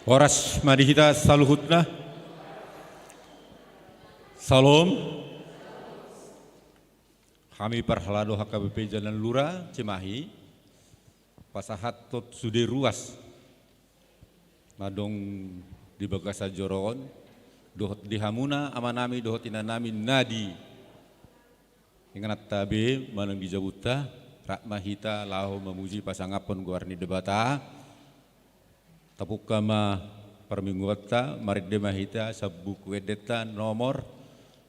Horas marihita saluhutna. Salam. Kami perhalado HKBP Jalan Lura Cimahi. Pasahat tot sude ruas. Madong di Bagasa Joron. Dohot di Hamuna amanami dohot inanami nadi. Ingat tabe manang di Jabuta. Rakmahita lahu memuji pasangapon guarni debata. Tapuk kama permingguata marid demahita sabuk wedeta nomor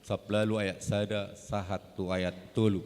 sablalu ayat sada sahatu ayat tulu.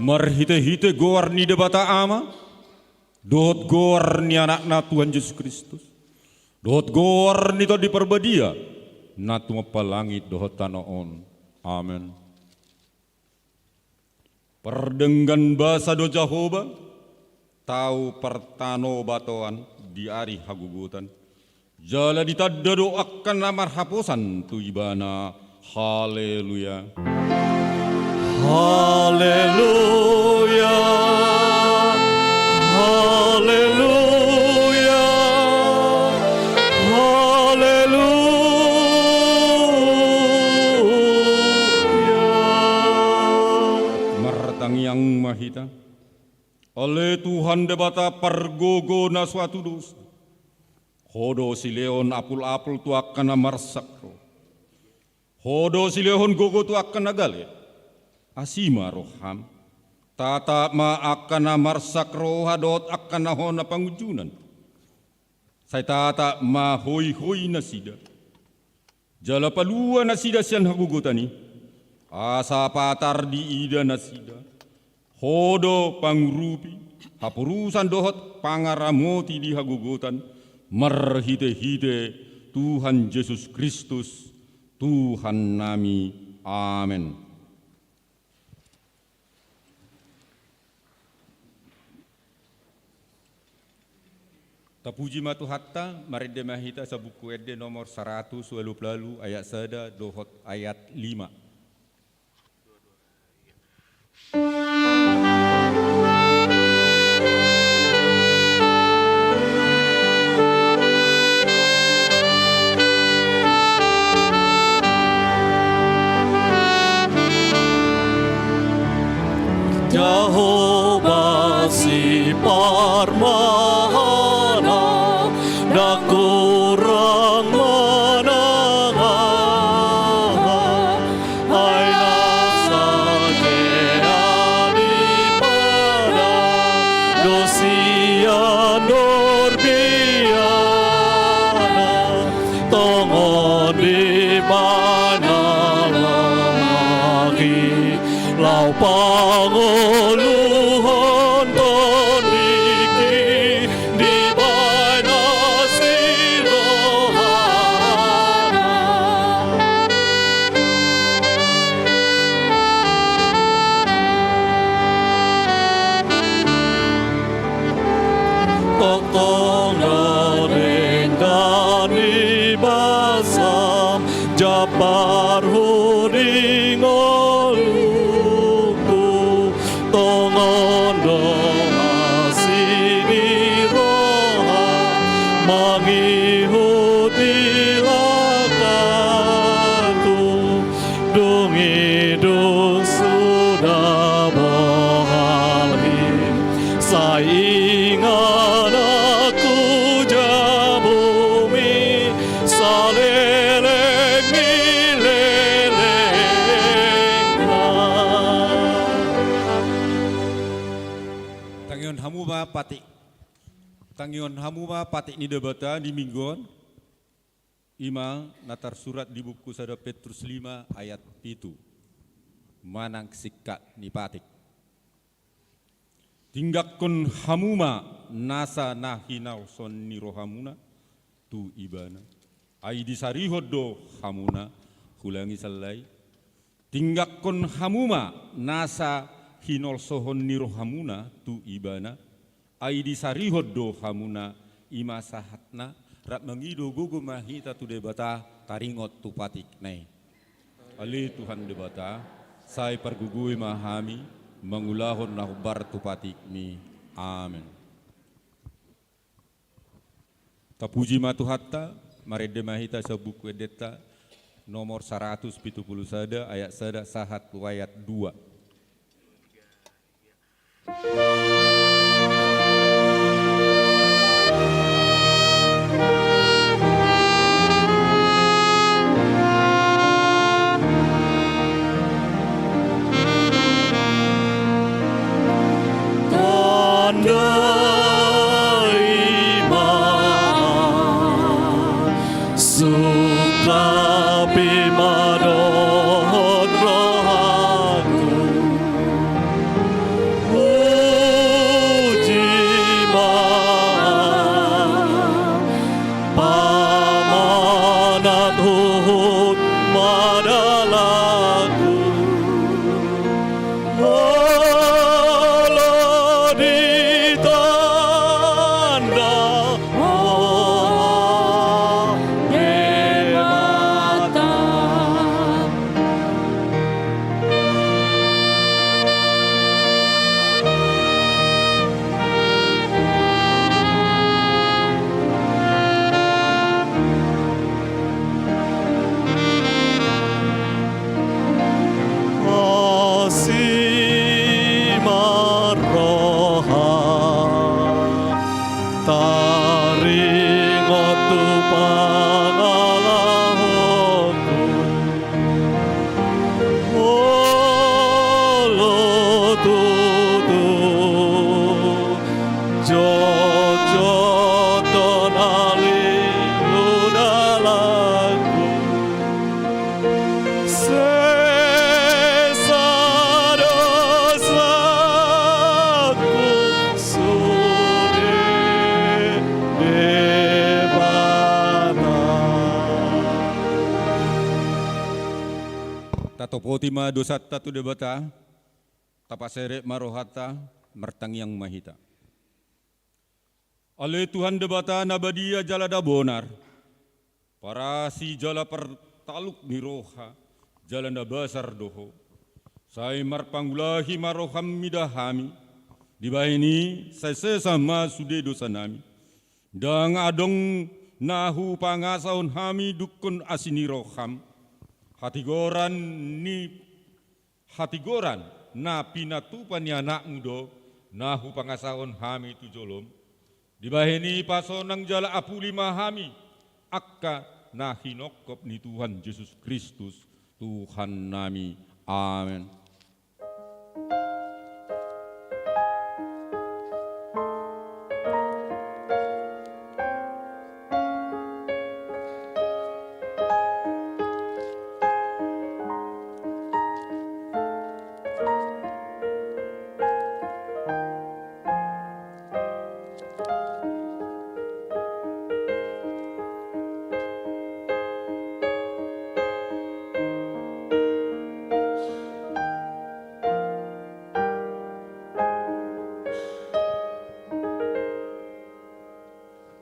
Marhite-hite goar ni debata ama, dohot goar ni anak-anak Tuhan Yesus Kristus, dohot goar ni to di perbadia, natu mapalangit dohot tanaon, amen. Perdenggan bahasa do Jehovah, tahu pertano batoan di ari hagugutan, jala ditadado akan namar hapusan tu ibana, haleluya. Haleluya, haleluya, haleluya. Tuhan debata pergogo na suatu dosa. Hodo si leon apul-apul tu akan amarsakro. Hodo si leon gogo tu akan nagale. Asima roham. Tata ma akan amarsakro hadot akan nahon na pangujunan. Say tata ma hoi-hoi na sida. Jala palua na sida siyan hagugutani. Asa patar di ida na sida. Hodo pangurupi. Hapurusan dohot pangaramoti di hagugutan. Marhite-hite Tuhan Yesus Kristus, Tuhan nami. Amin. Tapuji matu hatta, maride mahita sa buku ede nomor 100 lalu ayat sada dohot ayat 5. Jehovah si parmana na kurang menangah ay nasa di pada dosia norbiana tongon di mana lagi lau panguluhan toniki di mana sirohana tong dan ibasam japar huring oluku tongon asini roha mangikuti lakatu dung hidung sudah bohali saingan aku jabumi saleleng Tangion hamuma patik ni debata di mingguan ima natar surat di buku sada Petrus 5 ayat 7 manang sikat ni patik tinggakon hamuma nasa nahinau son ni rohamuna tu ibana ai disarihodo hamuna hulangi salai tinggakon hamuma nasa hinol sohon ni rohamuna tu ibana ai disarihodo hamuna ima sahatna rat mengido gugu mahita tu debata taringot tu patik nei ali Tuhan debata sai pergugui mahami mengulahon nahubar tu patik mi amin. Tapuji matu hatta marede mahita sa buku edeta nomor 170 sada ayat sada sahat ayat 2. Suka pimadon rohaku taringot tu pangalahoku olo tutu jojo tonali ludalaku sesa dosaku sudah debata. Tato potima dosat tatu debata, tapasere marohata, mertang yang mahita. Ale Tuhan debata nabadia jalada bonar, para si jala pertaluk niroha, jalanda basar doho. Sai marpangulahi maroham midahami, dibahini saya sesama sude dosa nami. Dang adong nahu pangasaun hami dukun asini roham. Hatigoran na pinatupan ya anak mudo nahu pangasaon hami tu jolom dibahini pasonang jala apuli mahami akka na hinokop ni Tuhan Yesus Kristus Tuhan nami amin.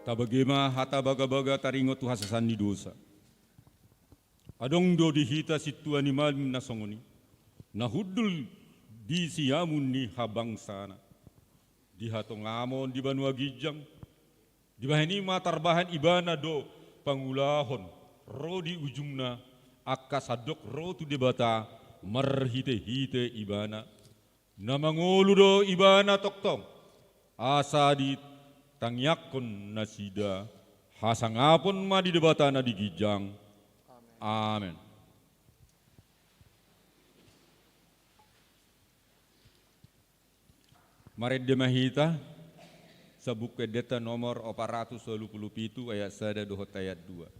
Tabagema hata baga-baga taringo tu hasasan di dosa. Adong do dihita situ animal nasongoni. Nahudul di siamun ni habang sana. Di hatong amon di banua gijang. Di bahini matarbahan ibana do pangulahon. Ro di ujungna akka sadok ro tu debata marhite-hite ibana. Namangolu do ibana toktong. Asa di tangyakon nasida hasangapon ma di debata na di gijang. Amen. Maret demahita sa buku deta nomor 427 ayat 1 dohot ayat 2.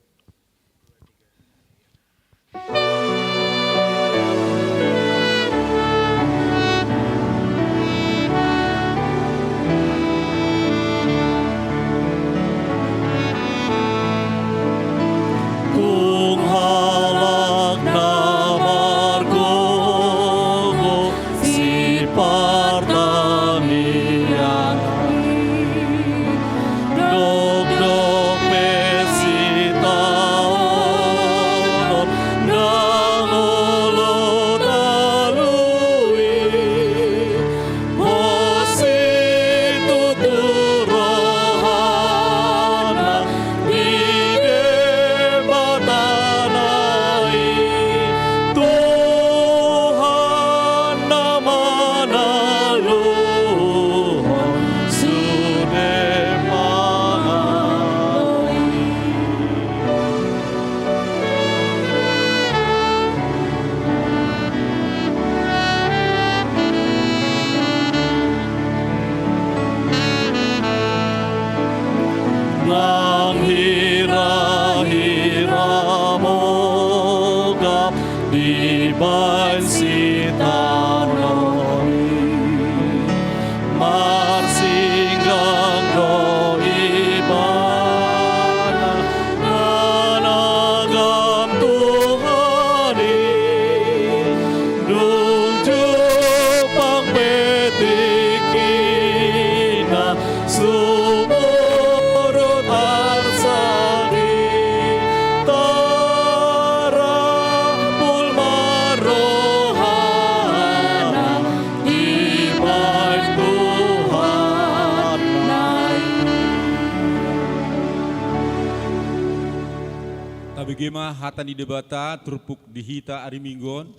Tabigema hata di debata terpuk dihita ari minggon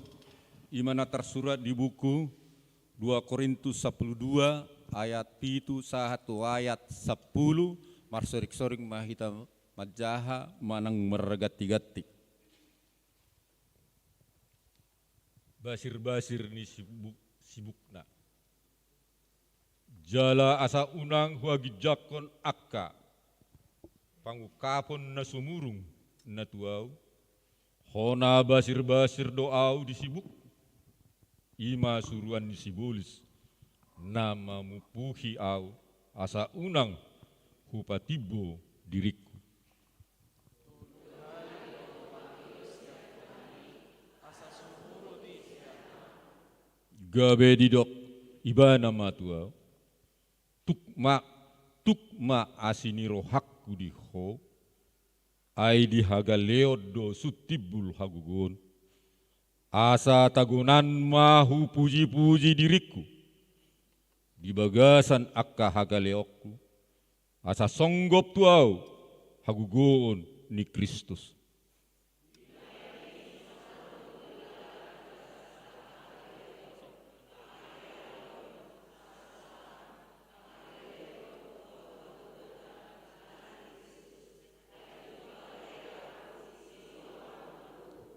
imana tersurat di buku 2 Korintus 12 ayat pitu satu ayat 10 marsorik-soring mahita majaha manang mergati-gati. Basir-basir ni sibukna. Jala asa unang huagi jakon akka. Pangukapon na sumurung na tuaw. Hona basir-basir doaw disibuk. Ima suruan ni sibolis. Nama mupuhi au asa unang hupatibo diriku. Gabe didok ibana matua tukma asiniro hakku diho ai dihaga leodo sutibul hagugon asa tagunan mahu puji-puji diriku di bagasan akka haga leokku asa songgop tuau hagugon ni Kristus.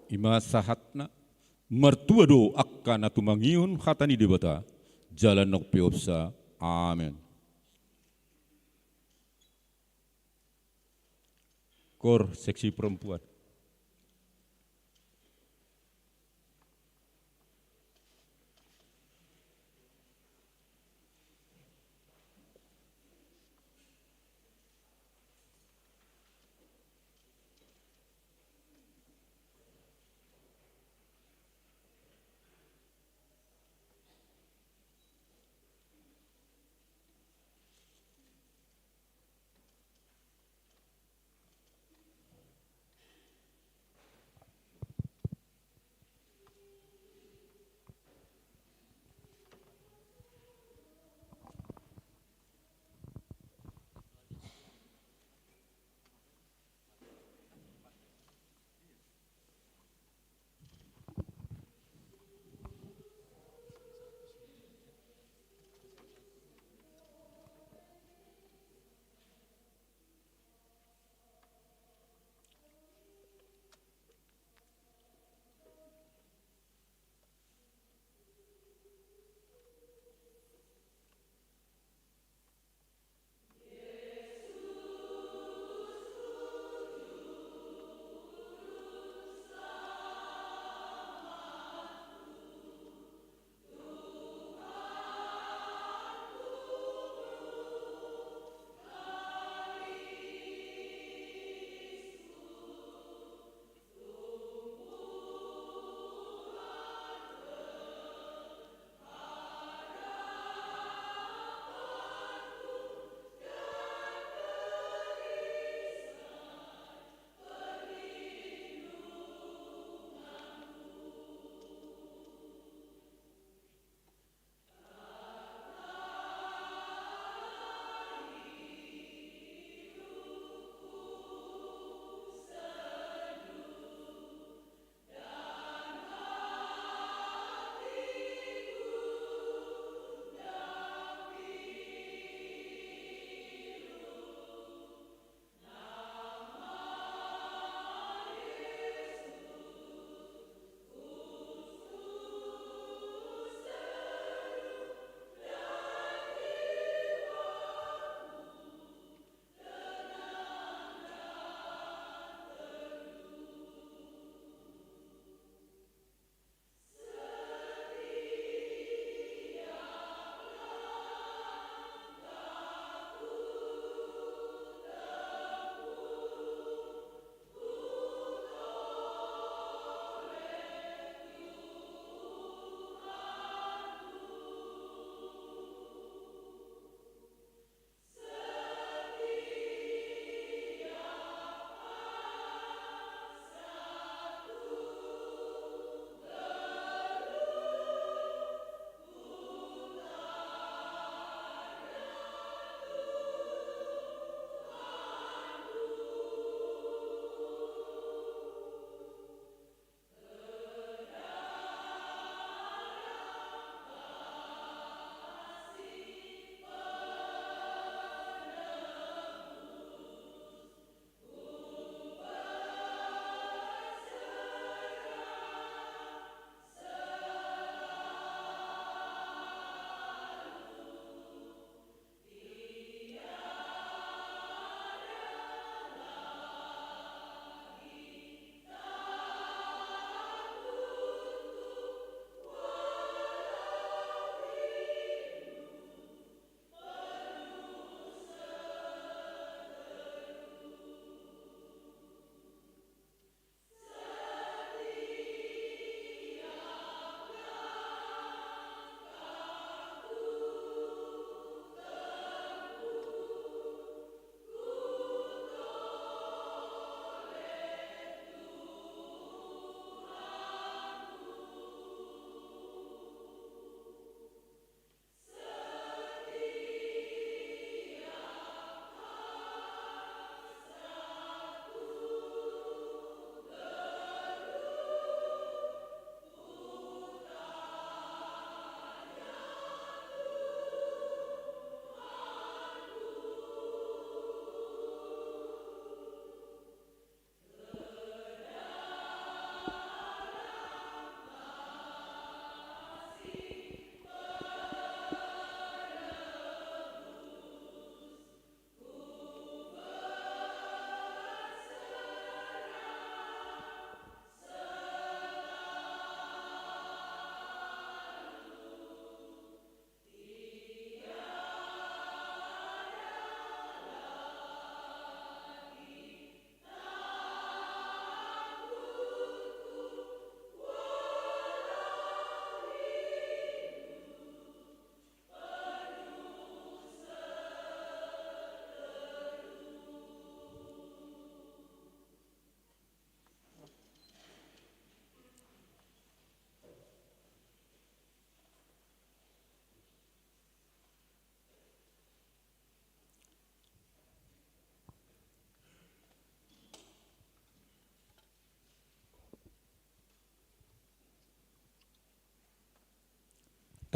Ima sahatna mertua do akka na tumangiun hatani debata jalan nok piopsa. Amen. Kor seksi perempuan.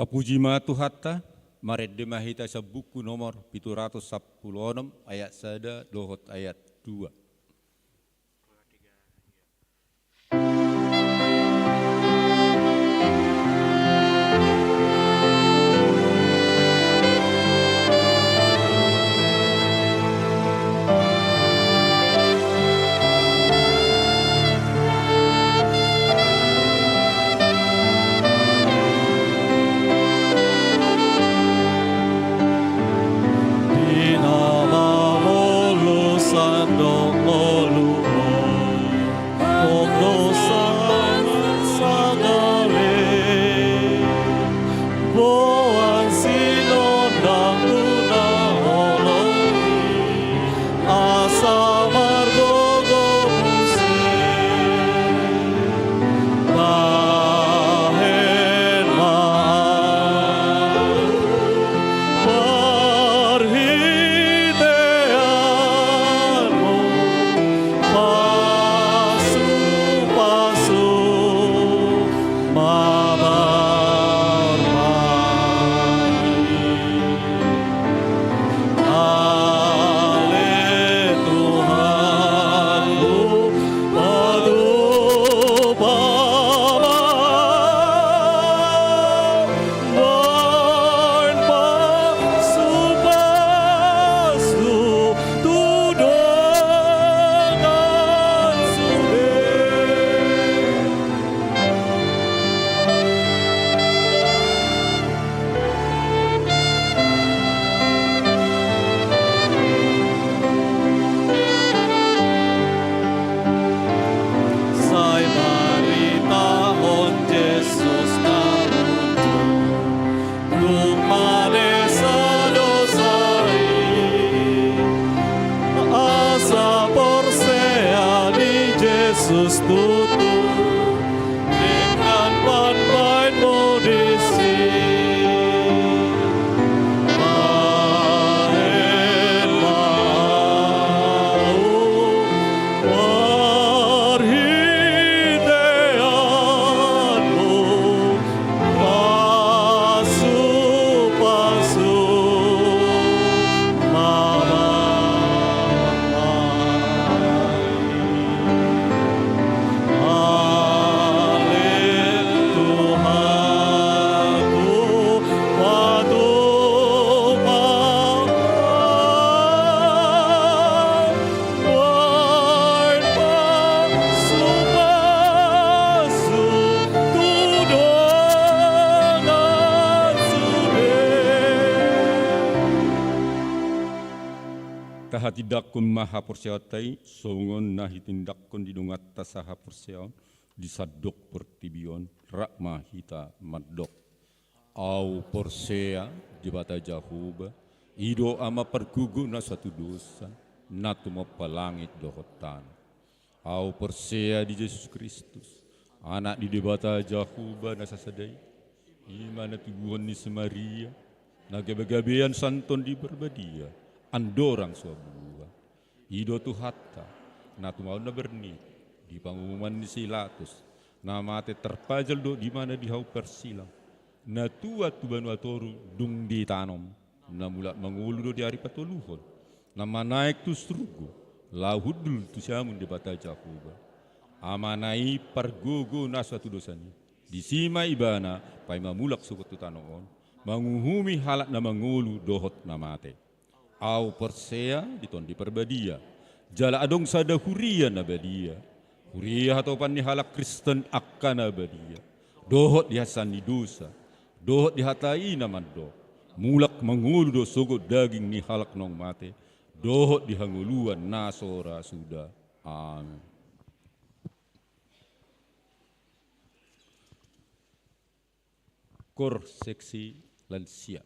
Tapuji ma Tuhatta, maret demahita sa buku nomor 710 ayat 1 dohot ayat 2. Tahatidakkun maha perseotai, songon nahitindakkun didungat tasaha perseon, disadok pertibion, rakma hita madok. Au persea dibata jahuba, ido ama pergugu na satu dosa, natu mapalangit dohotan. Au persea di Yesus Kristus, anak di debata jahuba na sasadai, imana tubuhan ni Semaria, nagabagabian santon di berbadia, andorang suabuah, ido tu hatta, natu mau na berni, di pengumuman di Silatus, nama te terpajal do di mana di hau persilang, na tua tu banu atoru dung di tanom, na mulak mengulu do di hari patoluhon, nama naik tu strugo, lahudul tu siamun di bata jahuba, amanai pargogo na suatu dosani, di sima ibana, pai mamulak suku tu tanon, menguhumi halak na mengulu dohot namate. Au persea diton di perbadia, jala adong sada huria na badia, huria atau pani halak Kristen akan abadia, dohot di hasan di dosa, dohot di hatai na mando, mulak mengulu do sogot daging ni halak nong mate, dohot di hanguluan nasora sudah, amin. Kor seksi lansia.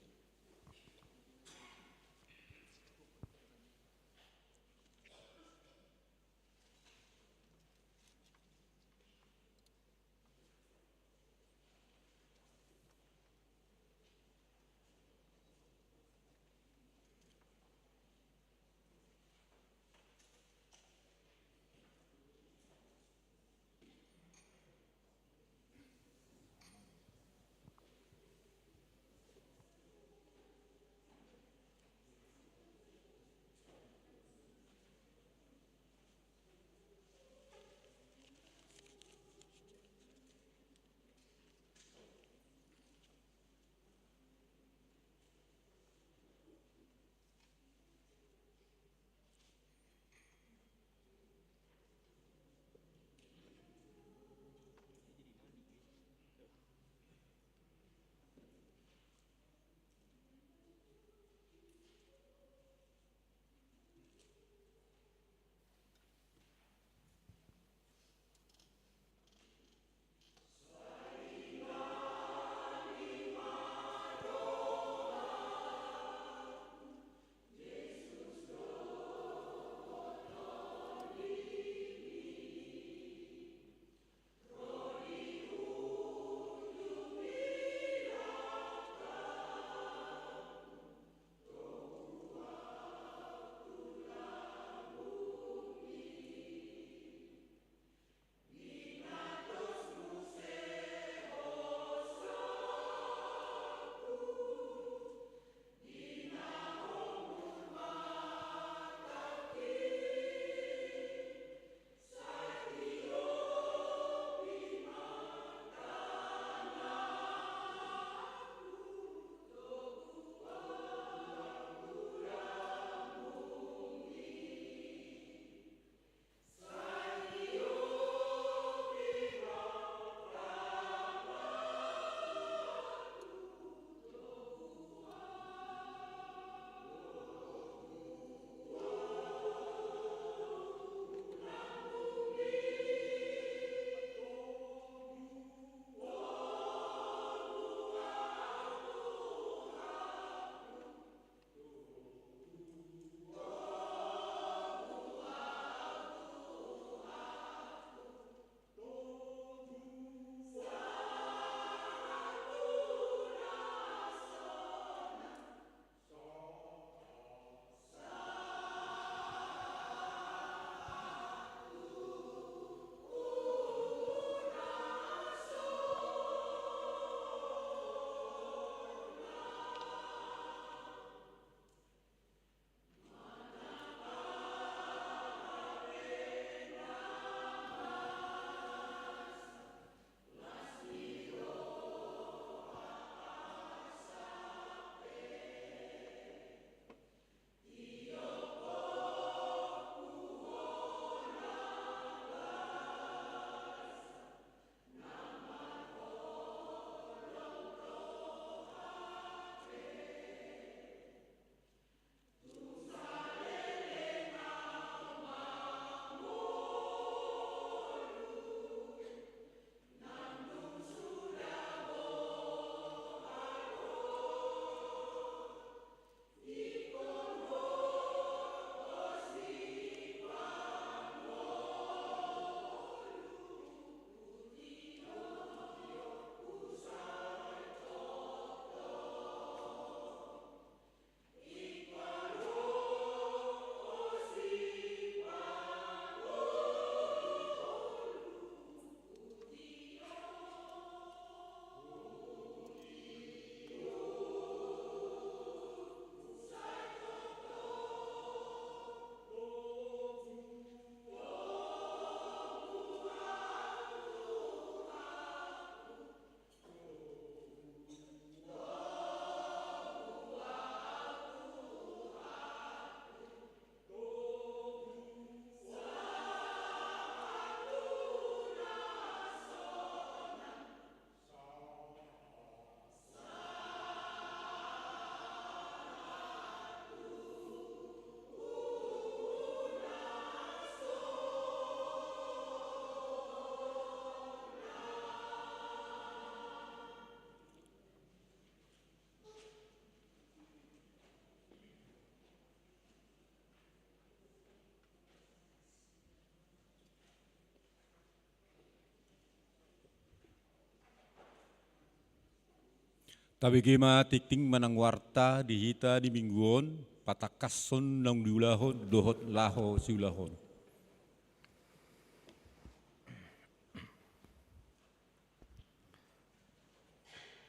Tabegema tikting manang warta dihita di mingguon patakason nang diulahon dohot laho siulahon.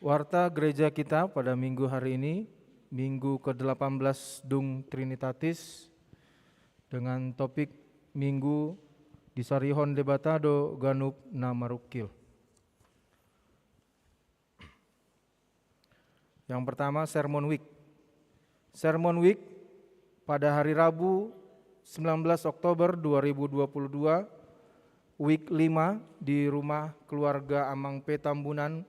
Warta gereja kita pada minggu hari ini, minggu ke-18 Dung Trinitatis, dengan topik minggu Disarihon debatado ganup na marukil. Yang pertama, Sermon Week. Sermon Week pada hari Rabu 19 Oktober 2022, Week 5 di rumah keluarga Amang P. Tambunan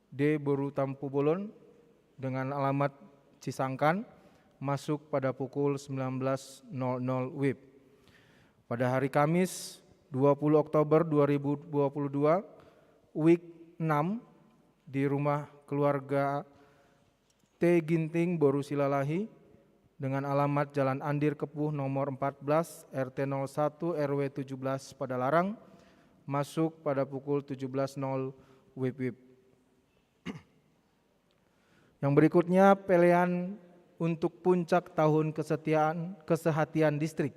D. Boru Tampu Bolon dengan alamat Cisangkan, masuk pada pukul 19.00 WIB. Pada hari Kamis 20 Oktober 2022, Week 6 di rumah keluarga T. Ginting Boru Silalahi dengan alamat Jalan Andir Kepuh nomor 14 RT 01 RW 17 pada Larang, masuk pada pukul 17.00 WIB. Yang berikutnya pelean untuk puncak tahun kesehatian distrik.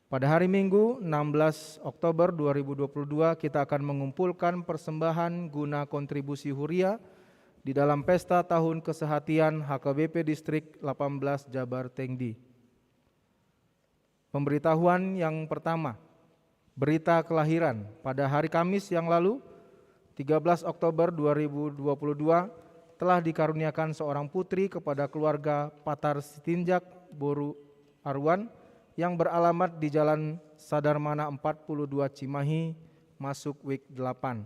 Pada hari Minggu 16 Oktober 2022 kita akan mengumpulkan persembahan guna kontribusi huria di dalam pesta tahun kesehatian HKBP Distrik 18 Jabar Tengdi. Pemberitahuan yang pertama, berita kelahiran pada hari Kamis yang lalu 13 Oktober 2022 telah dikaruniakan seorang putri kepada keluarga Patar Sitinjak Boru Arwan yang beralamat di Jalan Sadarmana 42 Cimahi, masuk week 8.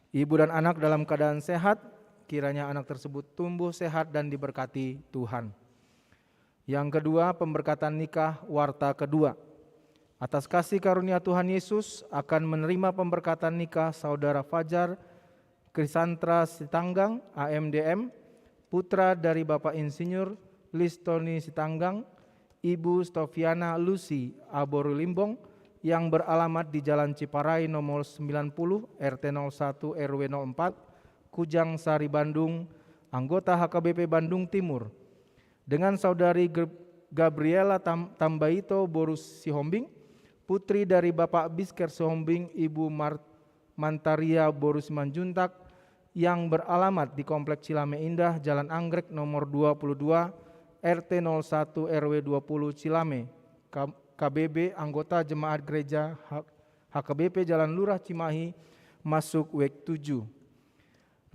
Ibu dan anak dalam keadaan sehat, kiranya anak tersebut tumbuh sehat dan diberkati Tuhan. Yang kedua, pemberkatan nikah warta kedua. Atas kasih karunia Tuhan Yesus akan menerima pemberkatan nikah saudara Fajar Krisantra Sitanggang, AMDM, putra dari Bapak Insinyur Listoni Sitanggang, Ibu Stoviana Lucy Aboru Limbong yang beralamat di Jalan Ciparai nomor 90 RT 01 RW 04 Kujang Sari Bandung, anggota HKBP Bandung Timur, dengan saudari Gabriela Tambaito Boru Sihombing, putri dari Bapak Bisker Sihombing, Ibu Mantaria Boru Simanjuntak, yang beralamat di Komplek Cilame Indah, Jalan Anggrek nomor 22 RT 01 RW 20 Cilame, KBB anggota Jemaat Gereja HKBP Jalan Lurah Cimahi, masuk week 7.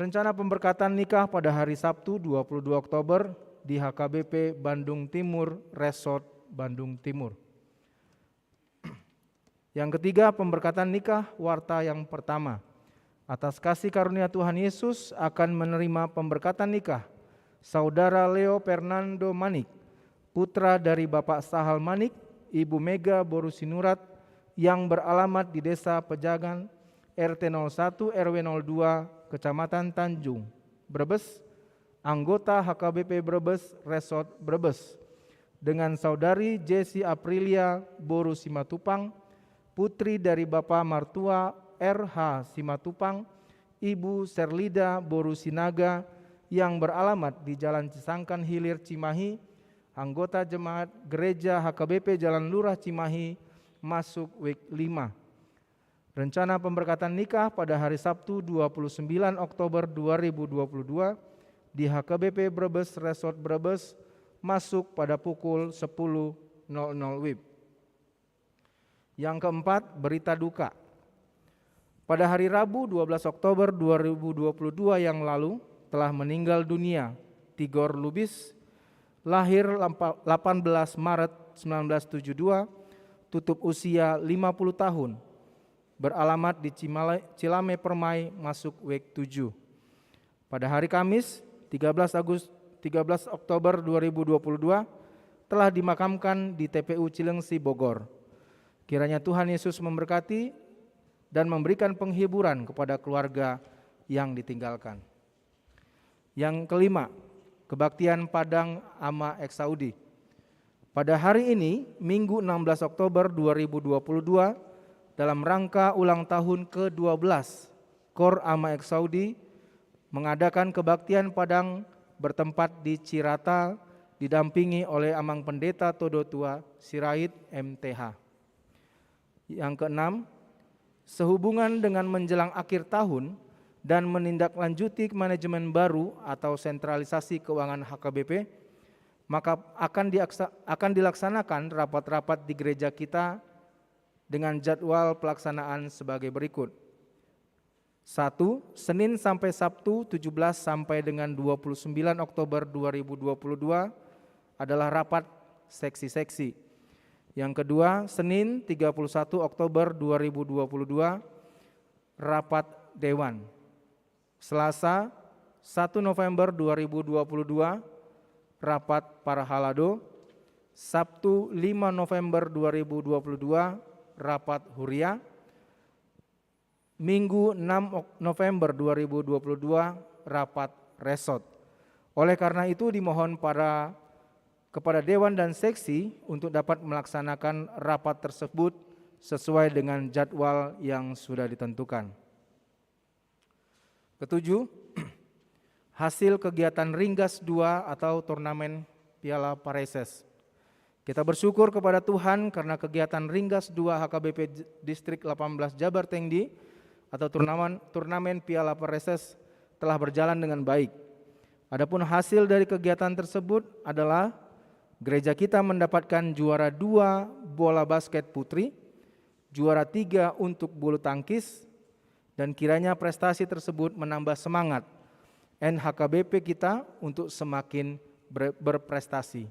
Rencana pemberkatan nikah pada hari Sabtu 22 Oktober di HKBP Bandung Timur Resort Bandung Timur. Yang ketiga, pemberkatan nikah warta yang pertama. Atas kasih karunia Tuhan Yesus akan menerima pemberkatan nikah Saudara Leo Fernando Manik, putra dari Bapak Sahal Manik, Ibu Mega Boru Sinurat, yang beralamat di Desa Pejagan, RT 01 RW 02, Kecamatan Tanjung, Brebes, anggota HKBP Brebes Resort Brebes, dengan saudari Jesi Aprilia Boru Simatupang, putri dari Bapak Martua RH Simatupang, Ibu Serlida Boru Sinaga, yang beralamat di Jalan Cisangkan Hilir Cimahi, anggota Jemaat Gereja HKBP Jalan Lurah Cimahi, masuk week 5. Rencana pemberkatan nikah pada hari Sabtu 29 Oktober 2022 di HKBP Brebes Resort Brebes, masuk pada pukul 10.00 WIB. Yang keempat, berita duka. Pada hari Rabu 12 Oktober 2022 yang lalu telah meninggal dunia Tigor Lubis, lahir 18 Maret 1972, tutup usia 50 tahun, beralamat di Cilame Permai, masuk week 7. Pada hari Kamis 13 Oktober 2022 telah dimakamkan di TPU Cilengsi Bogor. Kiranya Tuhan Yesus memberkati dan memberikan penghiburan kepada keluarga yang ditinggalkan. Yang kelima, kebaktian Padang Ama Eksaudi. Pada hari ini, Minggu 16 Oktober 2022, dalam rangka ulang tahun ke-12 Kor Ama Eksaudi, mengadakan kebaktian Padang bertempat di Cirata didampingi oleh Amang Pendeta Todo Tua Sirait MTH. Yang keenam, sehubungan dengan menjelang akhir tahun dan menindaklanjuti manajemen baru atau sentralisasi keuangan HKBP, maka akan dilaksanakan rapat-rapat di gereja kita dengan jadwal pelaksanaan sebagai berikut. 1. Senin sampai Sabtu 17 sampai dengan 29 Oktober 2022 adalah rapat seksi-seksi. Yang kedua, Senin 31 Oktober 2022 rapat dewan. Selasa 1 November 2022 rapat para halado. Sabtu 5 November 2022 rapat huria. Minggu 6 November 2022 rapat resort. Oleh karena itu dimohon kepada dewan dan seksi untuk dapat melaksanakan rapat tersebut sesuai dengan jadwal yang sudah ditentukan. Ketujuh, hasil kegiatan Ringgas 2 atau turnamen Piala Pareses. Kita bersyukur kepada Tuhan karena kegiatan Ringgas 2 HKBP Distrik 18 Jabar Tengdi atau turnamen Piala Pareses telah berjalan dengan baik. Adapun hasil dari kegiatan tersebut adalah gereja kita mendapatkan juara 2 bola basket putri, juara 3 untuk bulu tangkis, dan kiranya prestasi tersebut menambah semangat NHKBP kita untuk semakin berprestasi.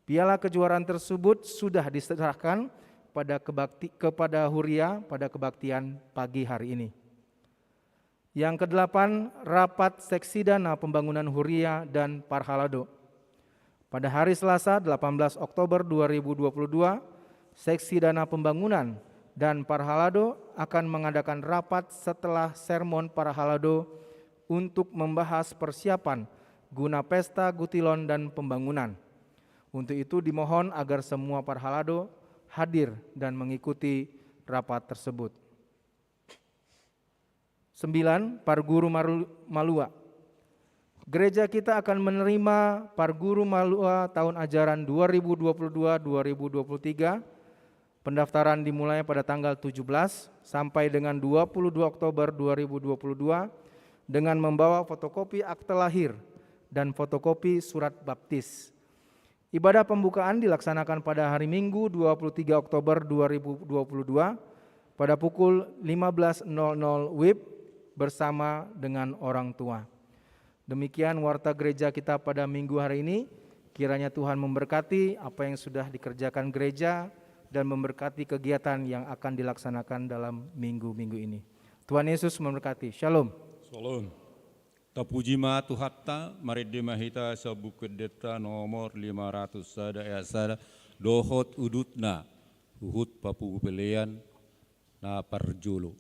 Piala kejuaraan tersebut sudah diserahkan kepada Huria pada kebaktian pagi hari ini. Yang kedelapan, rapat seksi dana pembangunan Huria dan Parhalado. Pada hari Selasa 18 Oktober 2022, seksi dana pembangunan dan Parhalado akan mengadakan rapat setelah sermon Parhalado untuk membahas persiapan guna pesta Gutilon dan pembangunan. Untuk itu dimohon agar semua Parhalado hadir dan mengikuti rapat tersebut. 9. Parguru Malua. Gereja kita akan menerima Parguru Malua tahun ajaran 2022-2023. Pendaftaran dimulai pada tanggal 17 sampai dengan 22 Oktober 2022 dengan membawa fotokopi akte lahir dan fotokopi surat baptis. Ibadah pembukaan dilaksanakan pada hari Minggu 23 Oktober 2022 pada pukul 15.00 WIB bersama dengan orang tua. Demikian warta gereja kita pada minggu hari ini. Kiranya Tuhan memberkati apa yang sudah dikerjakan gereja dan memberkati kegiatan yang akan dilaksanakan dalam minggu-minggu ini. Tuhan Yesus memberkati. Shalom. Shalom. Tapujima tuhatta maridima hita sabu kedeta nomor 500 sada sada dohot udutna uhut papu pelean na parjulu.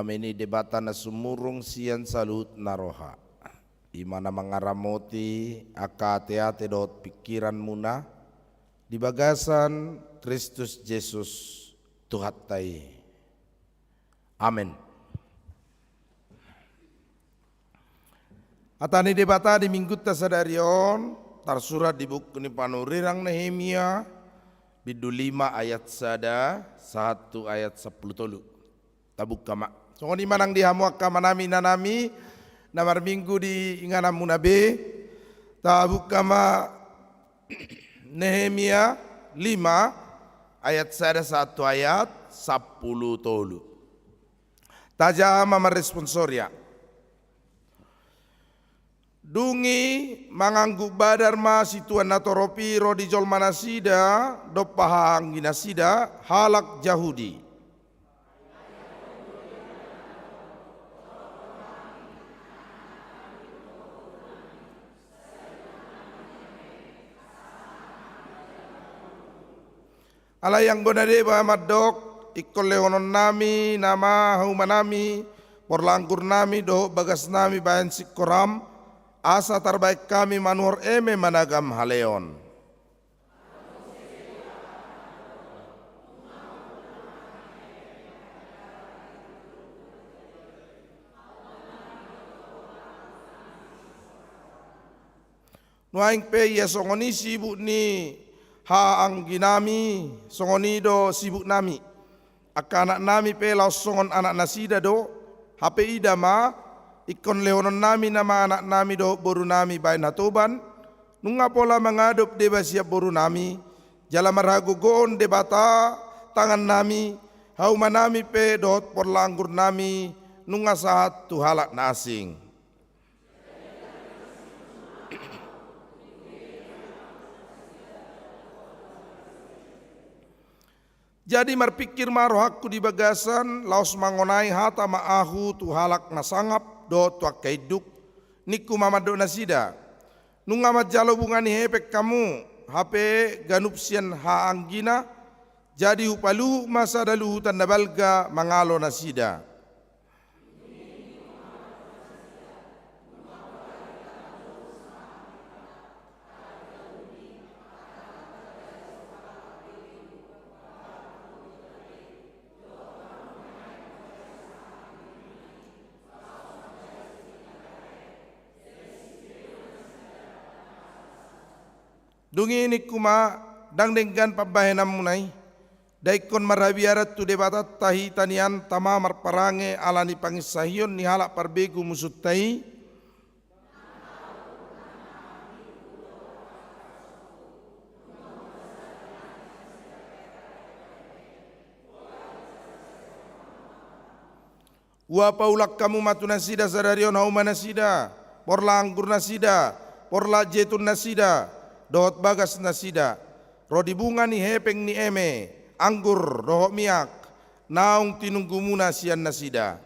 ameni debata na sumurung sian salut naroha. Imana mangaramoti ate dot pikiran muna di bagasan Kristus Yesus Tuhatai. Amin. Atani debata di minggu tasadarion tersurat di buku ni panurirang Nehemia bidu 5 ayat 1 ayat 10 tolu. Tabuk kama. So ni manang dihamuak kamanami nanami namar minggu di inganam munabe tabuk kama Nehemia 5 ayat 1 ayat 10 tolu. Taja mama responsoria. Dungi manganggu badar ma situan natoropi rodi jol manasida do pahang ginasida halak Yahudi. Ala yang bonade ba madok ikol leonon nami nama haumanami porlangkur nami do bagas nami bayan sikoram. Asa terbaik kami manuhor eme managam haleon. Nuaing pe ya songoni sibuk ni haang ginami songoni do sibuk nami. Akanak nami pe laos songon anak nasida do hape idama ikon leonon nami nama anak nami do boru nami bain hatoban nunga pola mengadop deba siap boru nami jala maragu goon debata tangan nami hauma nami pe dot porlanggur nami nunga saat tu halak nasing. Jadi marpikir maroh aku di bagasan laos mangonai hata maahu tu halak nasangap do tuak kaiduk niku mamado nasida nunga majalo bungani hepek kamu hape ganup sian haanggina jadi upalu masa dalu tanda balga mangalo nasida. Dungi ini kuma dang denggan pabahenam munai daikon marabiarat tu debata tahi tanian tama marparange alani pangisahion ni halak parbegu musutai wa paulak kamu matu nasida sadarion hauma nasida porla anggur nasida porla jetun nasida dohot bagas nasida rodi bunga ni hepeng ni eme anggur dohot miak naung tinunggumuna sian nasida.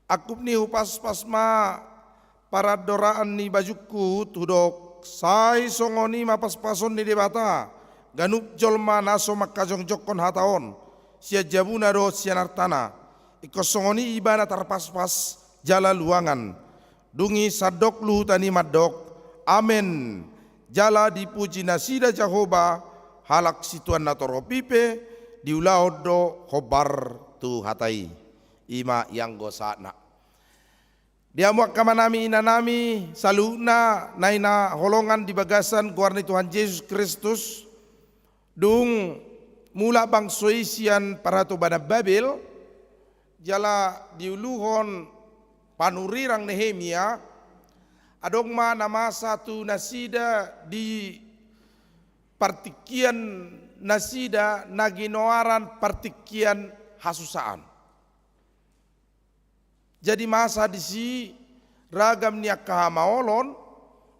Akup ni upas pasma para doraan ni bajuku tudok sai songoni mapas pason ni debata ganup jolma naso makajong jokon hataon sia jabuna do sianartana iko songoni ibana tarpas-pas jala luangan dungi sadok luhutani madok amen jala dipuji nasida Jehovah halak situan natoropipe diulaodo hobar tu hatai ima yang gosana. Dia muak kamanami inanami saluna naina holongan di bagasan guarni Tuhan Yesus Kristus dung mula bang soisian parato bana Babel jala diuluhon panurirang Nehemia adongma nama satu nasida di partikian nasida naginoaran partikian hasusaan. Jadi masa di si ragam niak kahamaolon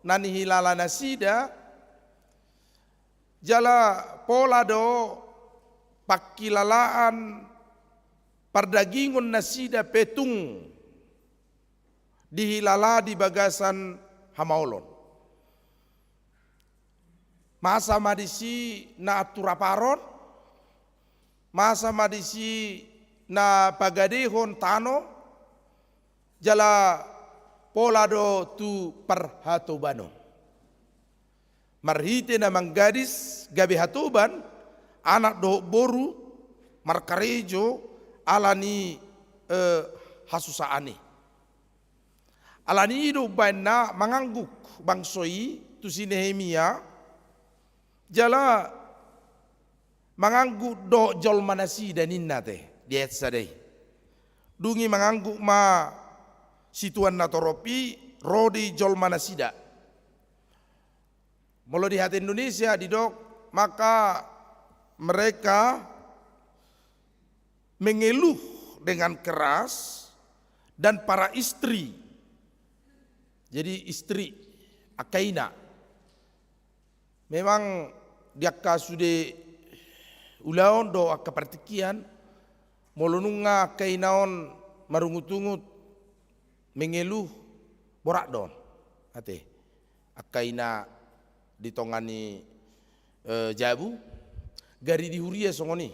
nani hilala nasida jala pola do pakilalaan perdagingon nasida petung dihilala di bagasan hamaolon. Masa madisi na aturaparon, masa madisi na pagadehon tano, jala polado tu parhatobano. Marhite na manggadis gabi hatoban, anak do boru, markarejo, alani hasusaani. Alani ido bana mangangguk bangsoi tu si Nehemia, jala mangangguk do jol manasi daninna teh diet sadai. Dungi mangangguk ma situan natoropi rodi jol manasida. Molo di hati Indonesia didok, maka mereka mengeluh dengan keras dan para istri. Jadi istri akaina memang dia kasude ulaon do akapartikian molonunga kainaon marungut-ungut mengeluh borak don ate akaina ditongani jabu gari dihuria songoni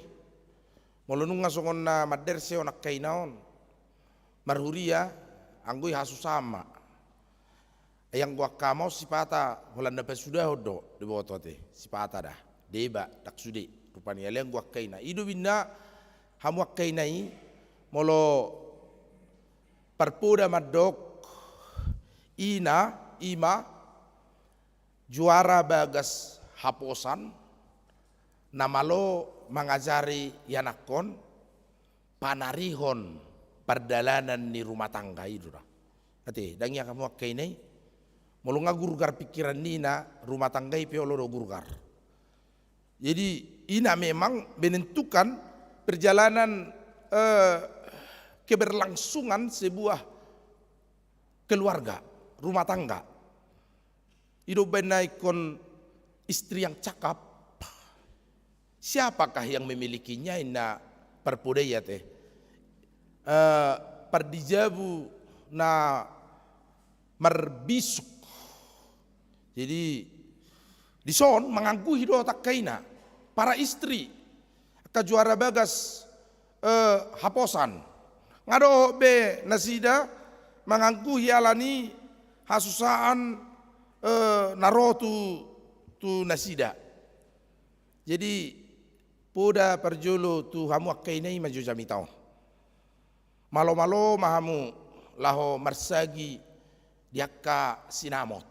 molonunga songonna maderse on akainaon marhuria anggoi hasu sama yang gua kamau sipata Holanda sudah hodo di bawah ate sipata dah deba tak sudi rupanya yang gua kaina idu binna hamu kainai molo parpoda madok ima juara bagas haposan namalo mengajari yanakon panarihon perdalanan di rumah tangga itu dah ate dangnya kamu kainai molo ngagurgar pikiran nina rumah tangga piolo do gurgar. Jadi ina memang menentukan perjalanan keberlangsungan sebuah keluarga, rumah tangga. Ido benai kon istri yang cakap, siapakah yang memilikinya ina perpudaya teh? Perdijabu na marbisuk. Jadi di son menganggu hidup tak kaina para istri ke juara bagas haposan ngado be nasida menganggu hialani hasusaan narotu tu nasida. Jadi poda perjolo tu hamu akainai maju jamitau malo-malo mahamu laho marsagi diakka sinamot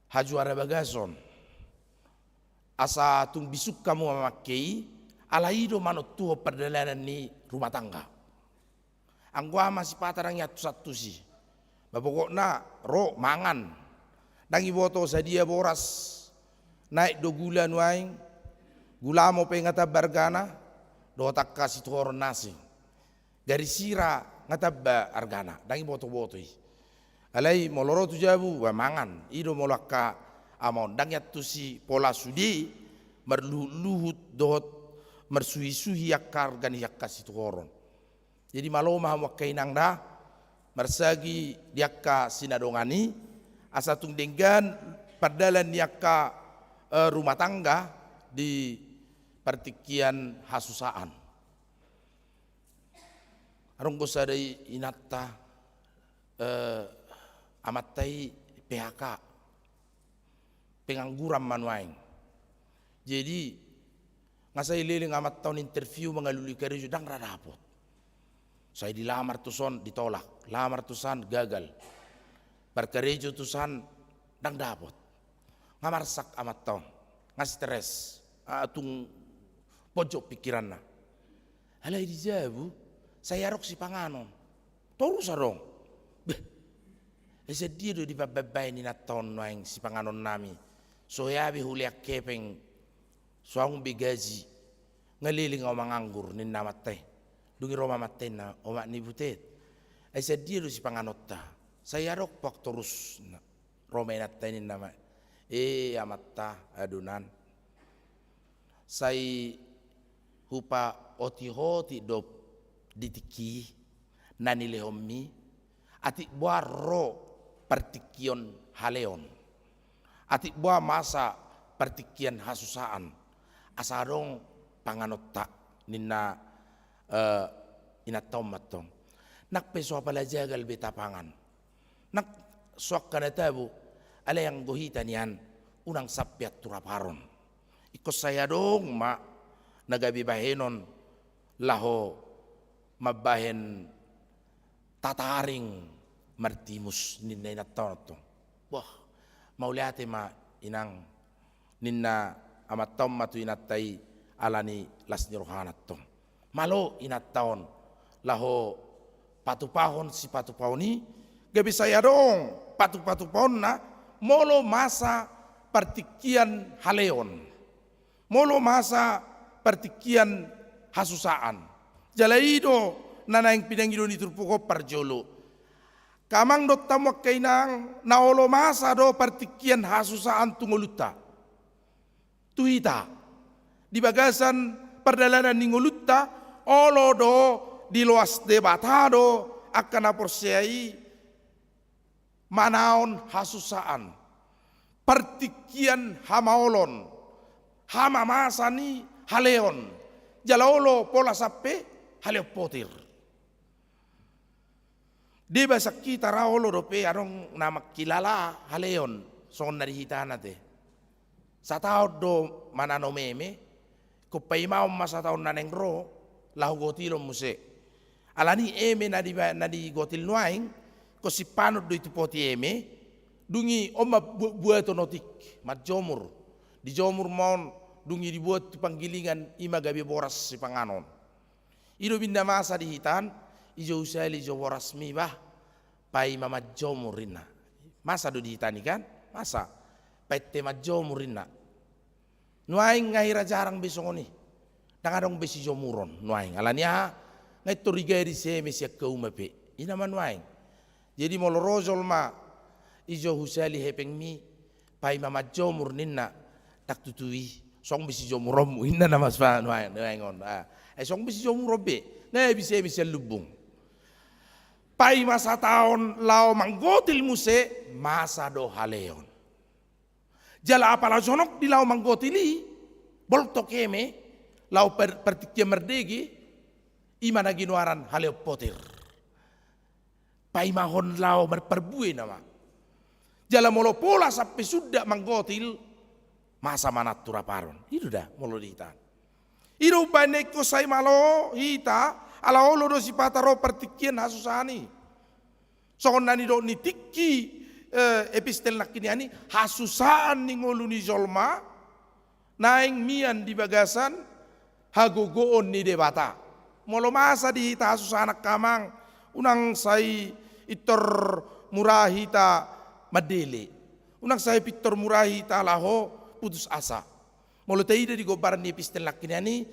hajuara bagason asa tung bisuk kamu memakai alaido manot tuho perdalanan ni rumah tangga anggua masih patarang yatu satu si babokokna ro mangan dangi boto sadia boras naik do gula nuaing gula mo pengata bargana do tak kasih tuhor nasi dari sira ngatabba argana dangi boto-botoi alai moloro tu jabu wa mangan ido molaka amon dang yatu si pola sudi merluhut dot mersui-sui yakar gani yakasi tu koron jadi malo mah wakainang dah mersagi diakka sinadongani asatung denggan perdalan yakka rumah tangga di pertikian hasusaan arunggo sadai inatta amatai PHK pengangguran manuaing jadi ngasai liling amat tahun interview mengalui kerja dang radapot saya dilamar tuson ditolak lamar tusan gagal berkerja tusan dang dapot ngamarsak amat tahun ngas stres atung pojok pikiranna halai dijabu saya rok si panganon terus arong dia do di babay ni naton noeng si panganon nami. So yabi huliak kepeng suang bigaji ngaliling o manganggur nin namatay. Dungi roma matay na omak ni butet. Ay sa dia do si panganot ta. Saya rok pak terus roma natay nin namat. Amata adunan. Say hupa oti-hoti do ditiki nani lehommi ati buarro pertikion haleon ati bua masa pertikian hasusaan asadong panganotta ninna inatomatong nak peso pala jagal betapangan nak suak kana tabu ala yang gohita nian unang sapyat turaparon ikos saya dong ma nagabi bahenon laho mabahen tataring martimus ninna inatomato wah mauliate ma inang ninna amatom matu inatai alani lasni rohanato malo inataon laho patupahon si patupahoni gabi saya dong patupahon na molo masa pertikian haleon molo masa pertikian hasusaan jalaido nanaing pinangido ni turpuko parjolo kamang dot tamuak kainang naolo masa do pertikian hasusaan tungoluta tuhita di bagasan perdalanan ningoluta olo do di luas debatado akan aporsiai manaon hasusaan pertikian hamaolon hama masani haleon jalaolo pola sape haleo potir di bahasa kita raolo dope arong nama kilala haleon son dari hitana te satao do manano meme ko paimao masatao naneng ro lahu gotilo muse alani eme nadi gotil nuaing ko si panot do itu poti eme dungi oma buat notik mat jomur di jomur mon dungi dibuat panggilingan ima gabi boras si panganon ido binda masa di hitan ijo usali jo boras mi bah pai mama jomur rina masa do di hitani kan masa pai tema jomur rina nuaing ngahira jarang besongoni dangadong besi jomuron nuaing alania ngai torigari se mesia kaumape ina manuaing jadi molorozol ma ijo husali hepeng mi pai mama jomur ninna tak tutui song bisi jomurom inna nama spa nuaingon song bisi jomurobe ngai bisa mesia lubung pai masa tahun lao manggotil muse masa do haleon jala apala jonok di lao manggotili bolto keme lao pertikia merdegi imana ginuaran haleo potir pai mahon lao berperbui nama jala molo pola sampai sudah manggotil masa manat turaparon itu dah molo dihitan iru baneko sai malo hita ala olo do sipataro pertikian hasusani sonani do nitiki epistel nakiniani hasusaan ningoluni jolma naing mian di bagasan hagogoon ni debata molo masa di hita hasusana kamang unang sai itor murahita madele unang sai pitor murahita laho putus asa molo taida di gobar ni epistel nakiniani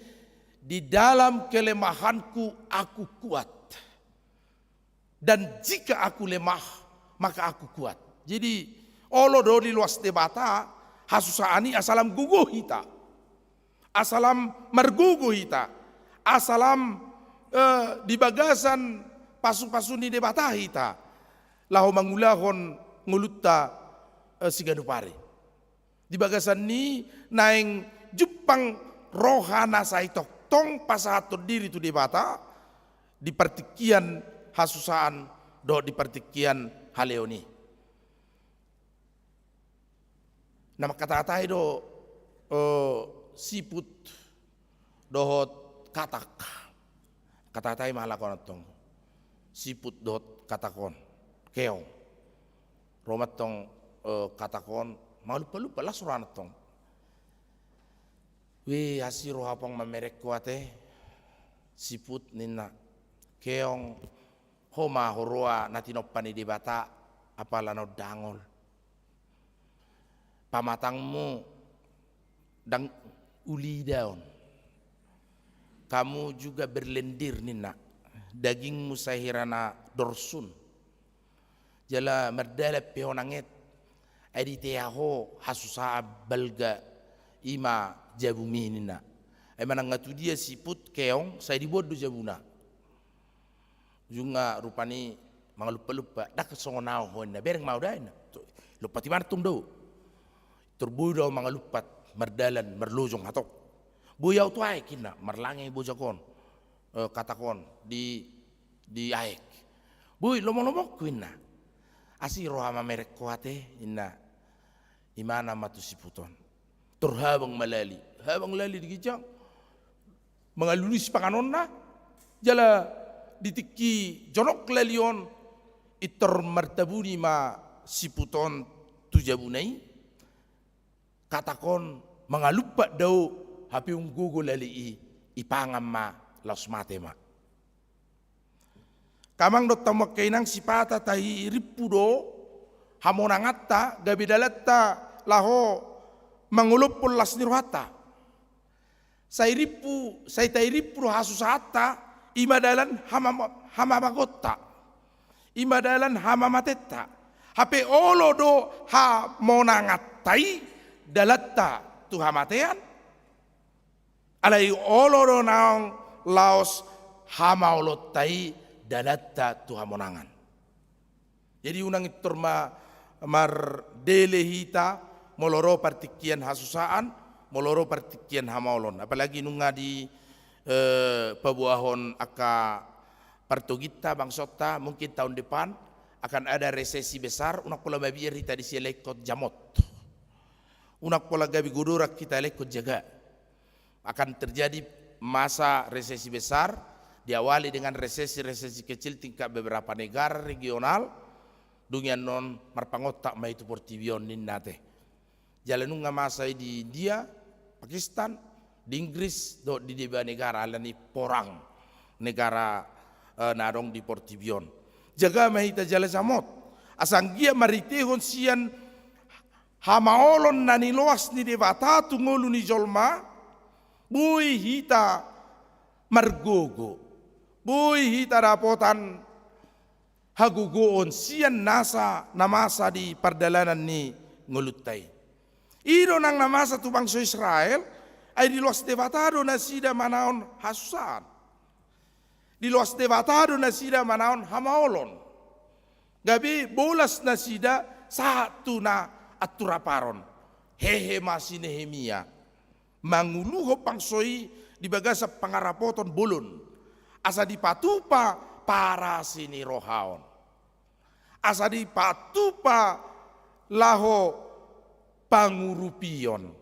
di dalam kelemahanku aku kuat dan jika aku lemah maka aku kuat. Jadi olo do di luas debata hasusani asalam gugu hita, asalam mergugu hita, asalam di bagasan pasu-pasu ni debata hita, lahu mangulahon ngulutta sigadupare. Di bagasan ni naing Jepang rohana saitok tong pasahatur diri tu debata di pertikian hasusaan do di pertikian haleoni. Nama kata-kata do siput dohot katak. Kata-kata malakon tong siput dohot katakon keong. Romat tong katakon malu-lupa lah suran tong. Wi asiro hapong mamerek kuate siput nina keong homa horoa natinopani di bata apalano dangol pamatangmu dang uli daun kamu juga berlendir nina dagingmu sahirana dorsun jala merdalap pehonanget edi teaho hasusa balga ima jabumi nina Ay manangatu dia siput keong saya dibuat do jabuna. Junga rupani mga lupa-lupa dak songonaw ho na bereng mau dai na. Lupa ti martung do. Turbuy daw mga lupat mardalan marlujong hatok. Buyaw tu ay kina marlangi bojakon katakon di aek. Buy lomong-lomong kuina. Asi rohama merek kuate inna imana matu siputon. Turhabang malali. Habang lali di kijang. Mga lulis panganon na. Jala ditiki jonok lalion itor martabuni ma siputon tujabunai. Katakon mga lupa daw hapi unggugo lali ipangam ma laos mate ma. Kamang dot tamak kainang sipata tahi ripudo hamonangatta gabidalatta laho mangulupul las nirwata. Say tairipu hasusata imadalan hamabagotta. Imadalan hamamatetta. Hape olo do hamonangattai dalatta tu hamatean. Alai olo do naong laos hamaolottai dalatta tu hamonangan. Jadi unang iturma mar delehita moloro partikian hasusaan moloro partikian hamaolon. Apalagi nunga di pabuahon aka partogita bangsota mungkin tahun depan akan ada resesi besar. Unak pola babiir kita di lekot jamot. Unak pola gabi gudurak kita lekot jaga. Akan terjadi masa resesi besar. Diawali dengan resesi kecil tingkat beberapa negara regional. Dunia non marpangotak ma itu portibion ninnate. Jalan nunga masa di India, Pakistan, di Inggris, di dua negara alani porang negara narong di portibion. Jaga mahita jala samot. Asanggia maritehon sian hamaolon nani loas ni dewata tungolu ni jolma. Bui hita margogo. Bui hita rapotan hagugoon sian nasa namasa di pardalanan ni ngulutai. Iro nang namasa tu bangsa Israel ay di luas devatado na sida manaon hasusan. Di luas devatado na sida manaon hamaolon. Gabi bolas na sida satu na aturaparon. Hehe masih Nehemia. Manguluho pangsoi di bagasa pangarapoton bulun. Asa dipatupa para sini rohaon. Asa dipatupa laho pangurupion.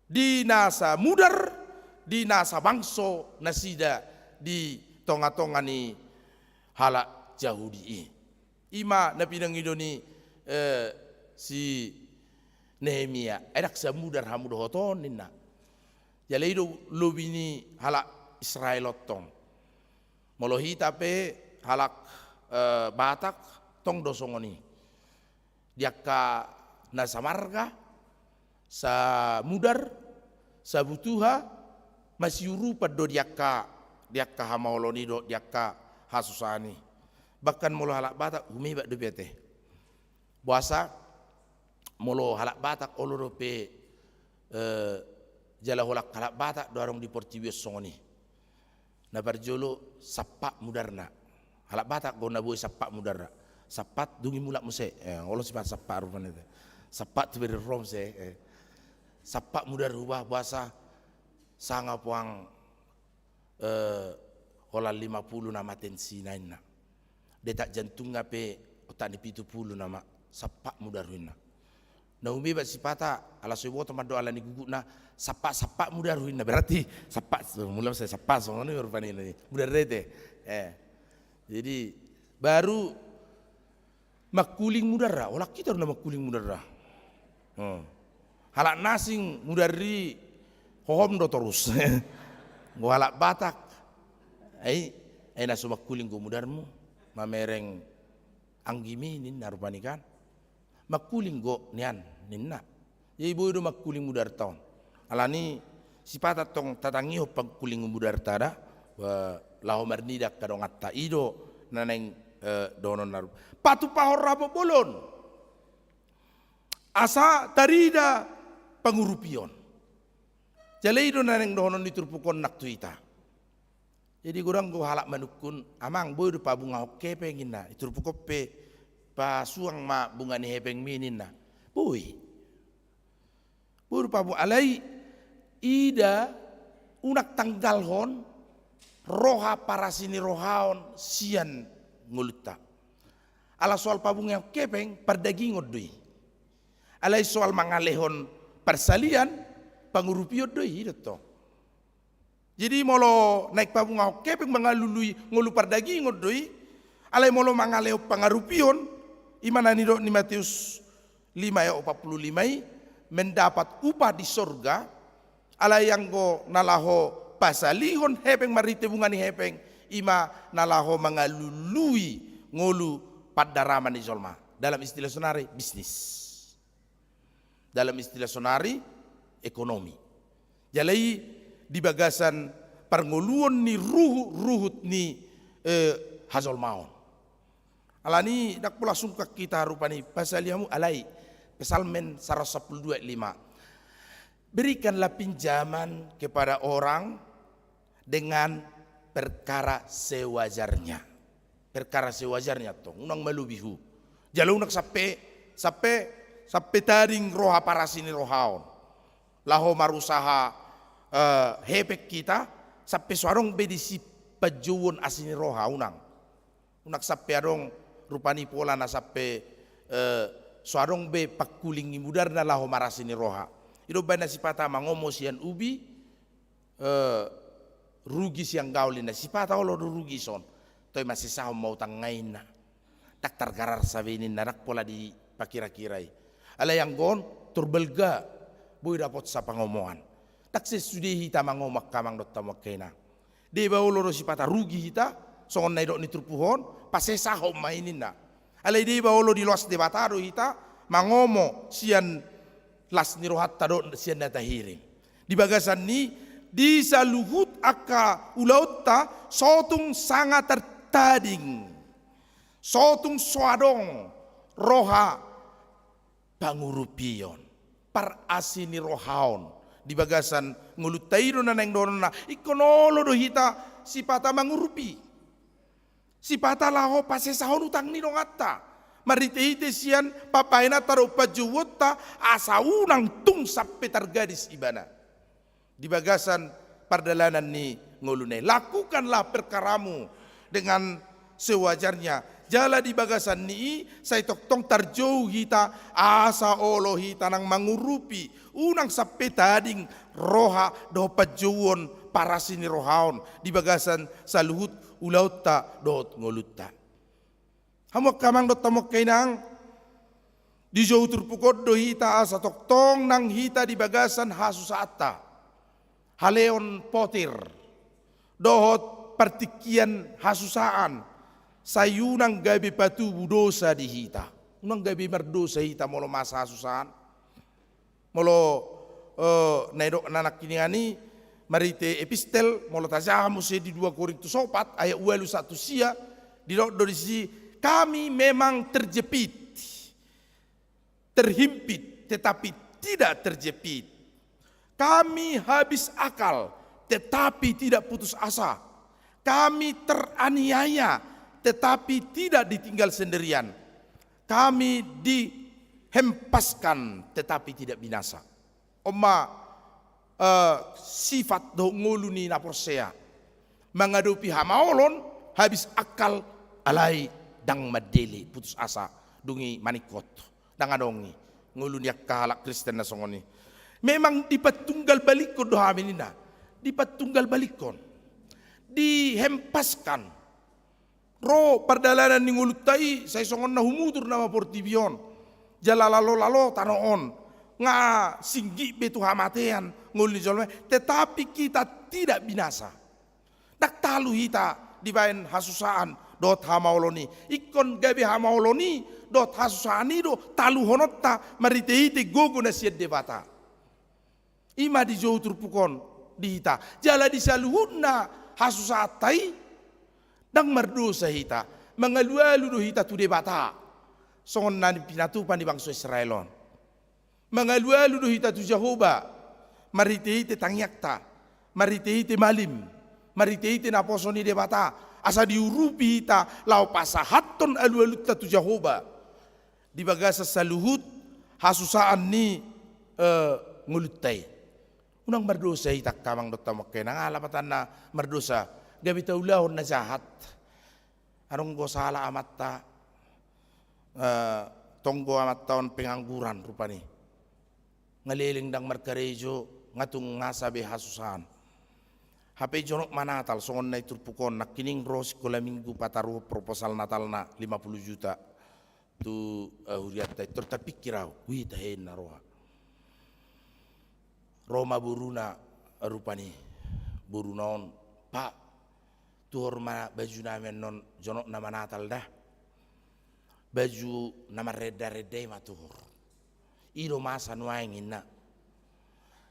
Di nasa mudar, di nasa bangso nasida di tonga-tonga ni halak Yahudi. Ima na pinangido ni si Nehemia. Edak sa mudar hamudo hoton nina. Jalaido lubini halak Israel otong. Molohi tape halak Batak tong dosongoni. Diaka nasa marga, sa mudar, sa butuha, masih rupa do diaka hamaoloni do diaka hasusani. Bahkan molo halak Batak humibak do bete. Buasa molo halak Batak olorope jala holak halak Batak dorong di portibios songoni. Na barjolo sapak mudarna. Halak Batak gona boy sapak mudarna. Sapat dungi mulak muse. Allah sifat sapak rupan itu. Sapat tu beri rom se. Sapak mudar rubah bahasa sanga puang hola 50 nama tensi naina. Detak jantung ngape otak di 70 nama sapak mudar ruina. Na umi bat sipata ala soibo teman doa ala ni guguna sapak mudar ruina berarti sapak mula saya sapak soalnya ni rupan ini mudar rete. Jadi baru makuling mudara. Olah kita udah makuling mudara. Halak nasing mudari hohom do terus. Gua halak Batak. Ai nasu makuling go mudarmu. Mamereng anggimi nin narupanikan. Makuling go nian ninna. Jadi ibu itu makuling mudar tahun. Alani sipata tong tatangi ho pagkuling mudar tada. Lahu marnidak kadong atta ido naneng donon naru. Patu pahor rabo bolon. Asa tarida pangurupion. Jalai do naneng dohonon diturpukon nak tuita. Jadi kurang go halak manukun amang boy do pa bunga oke pengin na iturpukop pe pa suang ma bunga ni hepeng minin na. Boy. Boy do pa bunga alai ida unak tanggal hon roha parasini rohaon sian nguluta. Ala soal pabung yang kepeng pardaging odoi. Alai soal mangalehon persalian pangurupiot doi hidup to. Jadi molo naik pabung yang kepeng mangalului ngulu pardaging odoi. Alai molo mangaleo pangarupion imana nido ni Matius 5:45 mendapat upah di sorga. Alai yang go nalaho pasalihon hepeng marite bunga ni hepeng ima nalaho mangalului ngolu padaraman di Zolma. Dalam istilah sonari bisnis, dalam istilah sonari ekonomi. Jalai di bagasan perngoluan ni ruhut ni hazolmaon. Alani dak pula sungkak kita rupani pasaliamu alai pesalmen 112:5. Berikanlah pinjaman kepada orang dengan perkara sewajarnya. Perkara sewajarnya toh, unang malubihu. Jalo unak sape taring roha parasini rohaon. Laho marusaha hepek kita sape suarong bedisi pajuwon asini roha unang. Unak sape arong rupani pola na sape suarong be pakulingi mudar na laho marasini roha. Iro bana sipata mangomo sian ubi rugi siang gaulin na sipata olo rugi son. Toy masih sahom mau tangain na. Tak tergarar sabinin narak pola di pakira-kirai. Ala yang gon turbelga boy dapat sa pangomongan. Tak sesudi hita mangomak kamang dot tamak kena. Di bawah loro sipata rugi hita songon na idok ni turpuhon pase sahom mainin na. Ala di bawah lo di luas debatado hita mangomo sian las nirohat tado sian data hiring. Di bagasan ni di saluhut aka ulauta sotung sangat tertading sotung swadong roha pangurupion par asini rohaon di bagasan ngulutairo na neng dono na ikonolo do hita sipata mangurupi sipata laho pasesahon utang ni dongata marite sian papaina taro pajuwota asa unang tung sape targadis ibana di bagasan pardalanan ni ngolune lakukanlah perkaramu dengan sewajarnya jala di bagasan ni saya tong tarjauh hita asa olo hita nang mangurupi unang sape tading roha do pajuwon parasini rohaon di bagasan saluhut ulauta dot ngolutta hamok kamang dot tamok kainang di jauh turpukod do hita asa toktong nang hita di bagasan hasusata haleon potir dohot partikian hasusaan sayunang gabi patu budosa di hita unang gabi merdosa hita molo masa hasusaan molo naidok nanak kini ani marite epistel molo tajamu se di 2 Korintus 4 ayat 21 sia di do si kami memang terjepit terhimpit tetapi tidak terjepit. Kami habis akal, tetapi tidak putus asa. Kami teraniaya, tetapi tidak ditinggal sendirian. Kami dihempaskan, tetapi tidak binasa. Oma sifat do nguluni naporsea. Menghadapi hamaolon, habis akal alai dang madeli, putus asa, dungi manikot, dang adongi, nguluni akala Kristen na songoni. Memang dipatunggal balikon doh aminina, dipatunggal balikon, dihempaskan. Ro pardalanan ni ngulutai, saya songon na humutur nama portibion, jalalalo tanoon, nga singgi betu hamatean nguluni jolme, tetapi kita tidak binasa. Tak talu hita dibayan hasusaan dot hamaoloni, ikon gabi hamaoloni dot hasusaan do talu honotta marite gogo na siad debata. Ima di jauh turpukon di hita jala di saluhutna hasusatai dang merdosa hita mengalualu do hita tu debata songon nani pinatupan di bangsa Israelon mengalualu do hita tu Jehovah marite tangiakta, marite malim, marite na posoni de bata, asa diurupi hita lau pasahaton alu-alut tu Jehovah. Di bagasa saluhut hasusaan ni ngulutai. Unang berdosa hita kamang dota makke nang alamatan na berdosa, gabi taulahon na jahat. Arong go sala amatta tonggo amat taon pengangguran rupani. Ngaliling dang markarejo ngatung ngasabe hasusan. HP jonok manatal songon na iturpukon nakining ros kola minggu pataru proposal natal na 50 juta. Tu huriat tay terpikirau wi tahen naroa. Roma buruna rupani burunaon pak tu horma baju namen non jonok nama natal dah. Baju nama reda-reda matur. Iro masa nuaingin na.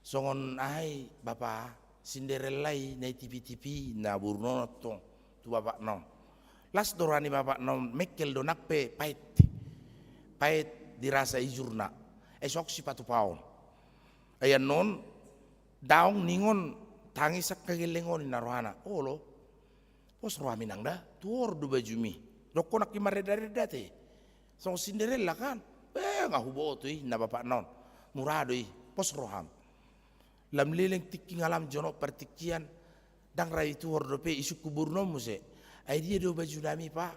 Songon ai bapa Cinderellai na tipi-tipi na burno to tu bapak non. Las dorani bapak non mekel do nakpe pait dirasa ijurna. Esok si patu paon. Ayan non daong ningon tangis sak kagelengon na rohana. Olo pos rohami nang da tuor do baju mi. Doko nak kimareda-reda te. So Cinderella kan. Ngahubo tu na bapak non. Murado pos roham. Lam leleng tiki ngalam jono pertikian dang rai tu hordope isu kubur nomu se. Ai dia do baju nami pak.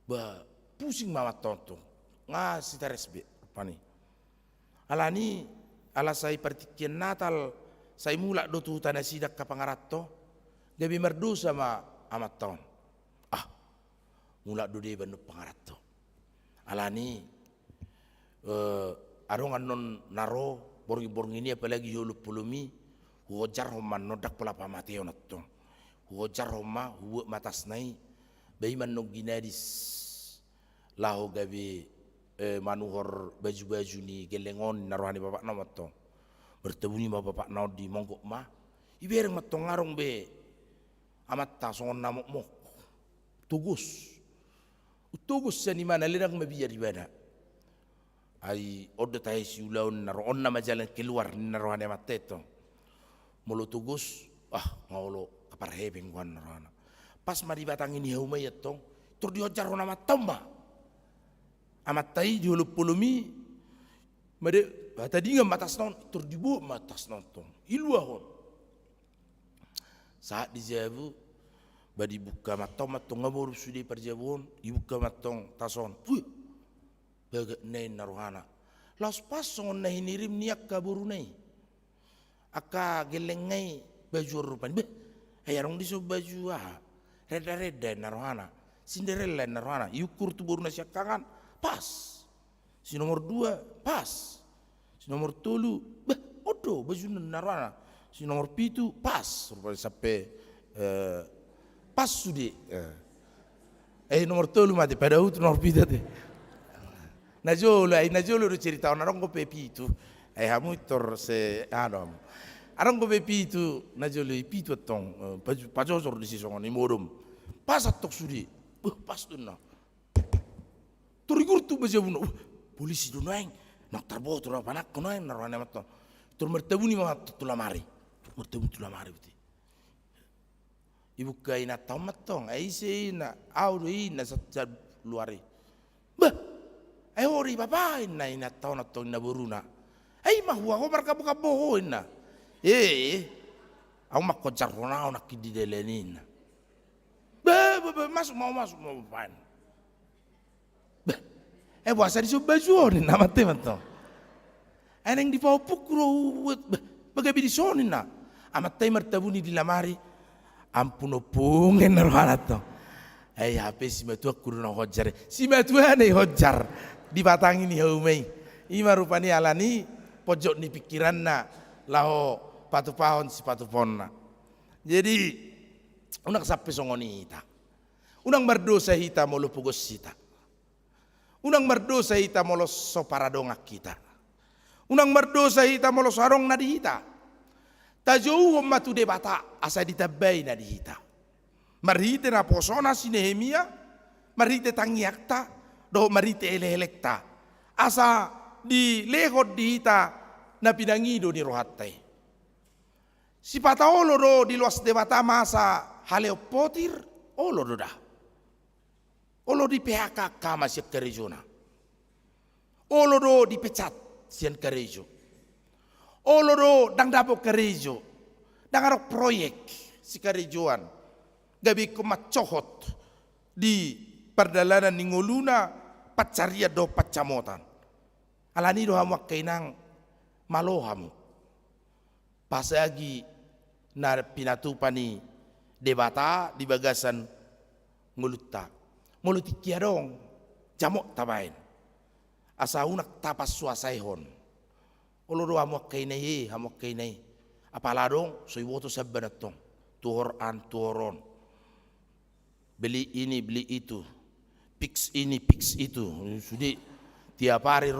Ba pusing mama tonton. Si teres be pani. Alani ala sai pertikian Natal sai mula do tu tanah sidak ka pangaratto. Gabi merdu sama amat ton. Mula do de banu pangaratto. Alani arongan non naro borgi ini apalagi yulu pulumi hujar homa nodak pula pamateo natong hujar homa huwa matas nai bayi manong ginadis lahu gabi manuhor baju-baju ni gelengon narohani bapak na matong bertemu ni bapak na di monggok ma ibereng matong ngarong be amat ta songon namok mok tugus sa ni mana lidang mabiyar ibada ai oda tayo si ulaon naroon na majalan keluar ni narohan na mateto. Mulu tugus, ngaulo kaparhebeng kuan narohan. Pas maribatang ini humay atong, tur dihojar na matomba. Amat tayo dihulup pulumi, made tadi nga matas non, tur dibu matas non tong. Iluahon. Saat dijabu, badi buka matong ngabur sudi perjabuan, dibuka matong tason. Bagat nai naruhana. Las pas songon na hinirim niak kaburu nai. Aka gelengai baju rupan. Ayarong diso baju reda-reda naruhana. Cinderella naruhana. Yukur tu buru nasi kangan pas. Si nomor 2 pas. Si nomor 3 odo baju naruhana. Si nomor 7 pas. Rupanya sampai pas sudi. Nomor 3 mati pada ut nomor 7 teh. Najolo do cerita orang go pepitu hamu tor se arang go pepitu najolo pitu tong pajosor di sisongon imodum pas atok sudi pas tunna turigur tu bajabuno polisi do naing nak tarbo tu panak ko naing narane matto tur mertebu ni mat tulamari uti ibu kaina tamatong ai se na auri na satja luari ori bapain na inataw na to na buruna. Ay mahuwa ko marka buka bohoin na. Ako makodjar ko na ako nakididelenin. Masuk mau bapain. Buasa di subajuonin na mateman to. Aneng di paupuk kuro bagabi di sonin na. Amatay martabuni di lamari. Ampuno pungen na rohanat to. Ay hape si matua kuro na hojar. Si matua na hojar. Dibatang ini haumai ima rupani alani pojok ni pikiran na laho patu pahon si patu ponna. Jadi unak sape songoni hita unang berdosa hita molo pugos hita unang berdosa hita molo so paradongak kita unang berdosa hita molo sarong na di hita tajou matu debata asa ditabai na di hita marite na posona si Nehemia marite tangiakta do marite ele-elekta asa di lehot di hita na pinangido ni rohatai Si pata olo do di luas debata masa haleo potir olo do dah. Olo di PHK kama siap kerejona. Olo do dipecat sian kerejo. Olo do dang dapo kerejo. Dang arok proyek si kerejoan. Gabi kumacohot di perdalanan ningoluna pacaria do pacamotan. Alani do hamu kainang malohamu. Pasagi na pinatupani debata di bagasan ngulutta. Nguluti dong jamok tabain. Asa unak tapas suasaihon. Olo do hamu kainai. Apala dong soiwoto sabbanatong. Tuhoron. Beli ini, beli itu. Pix ini, pix itu. Sudah tiap hari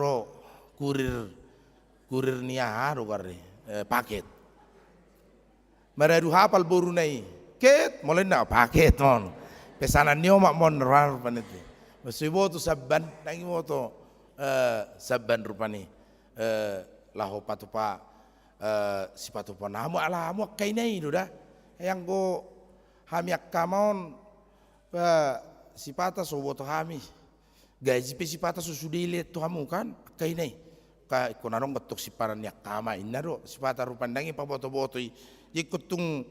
kurir niya paket. Meradu hafal baru nai. Ket, mulai na paket mon. Pesanan niyo mak mon rar paniti. Masibo tu sabban, nangi mo to sabban rupani. Laho patupa si patupa namu ala mu kainai dah. Yang go hami akamon sipata soboto hami. Gaji pe sipata susudile to hamu kan kainai. Ka ikonarong batok siparan yak kama inaro sipata rupandangi paboto-boto ikutung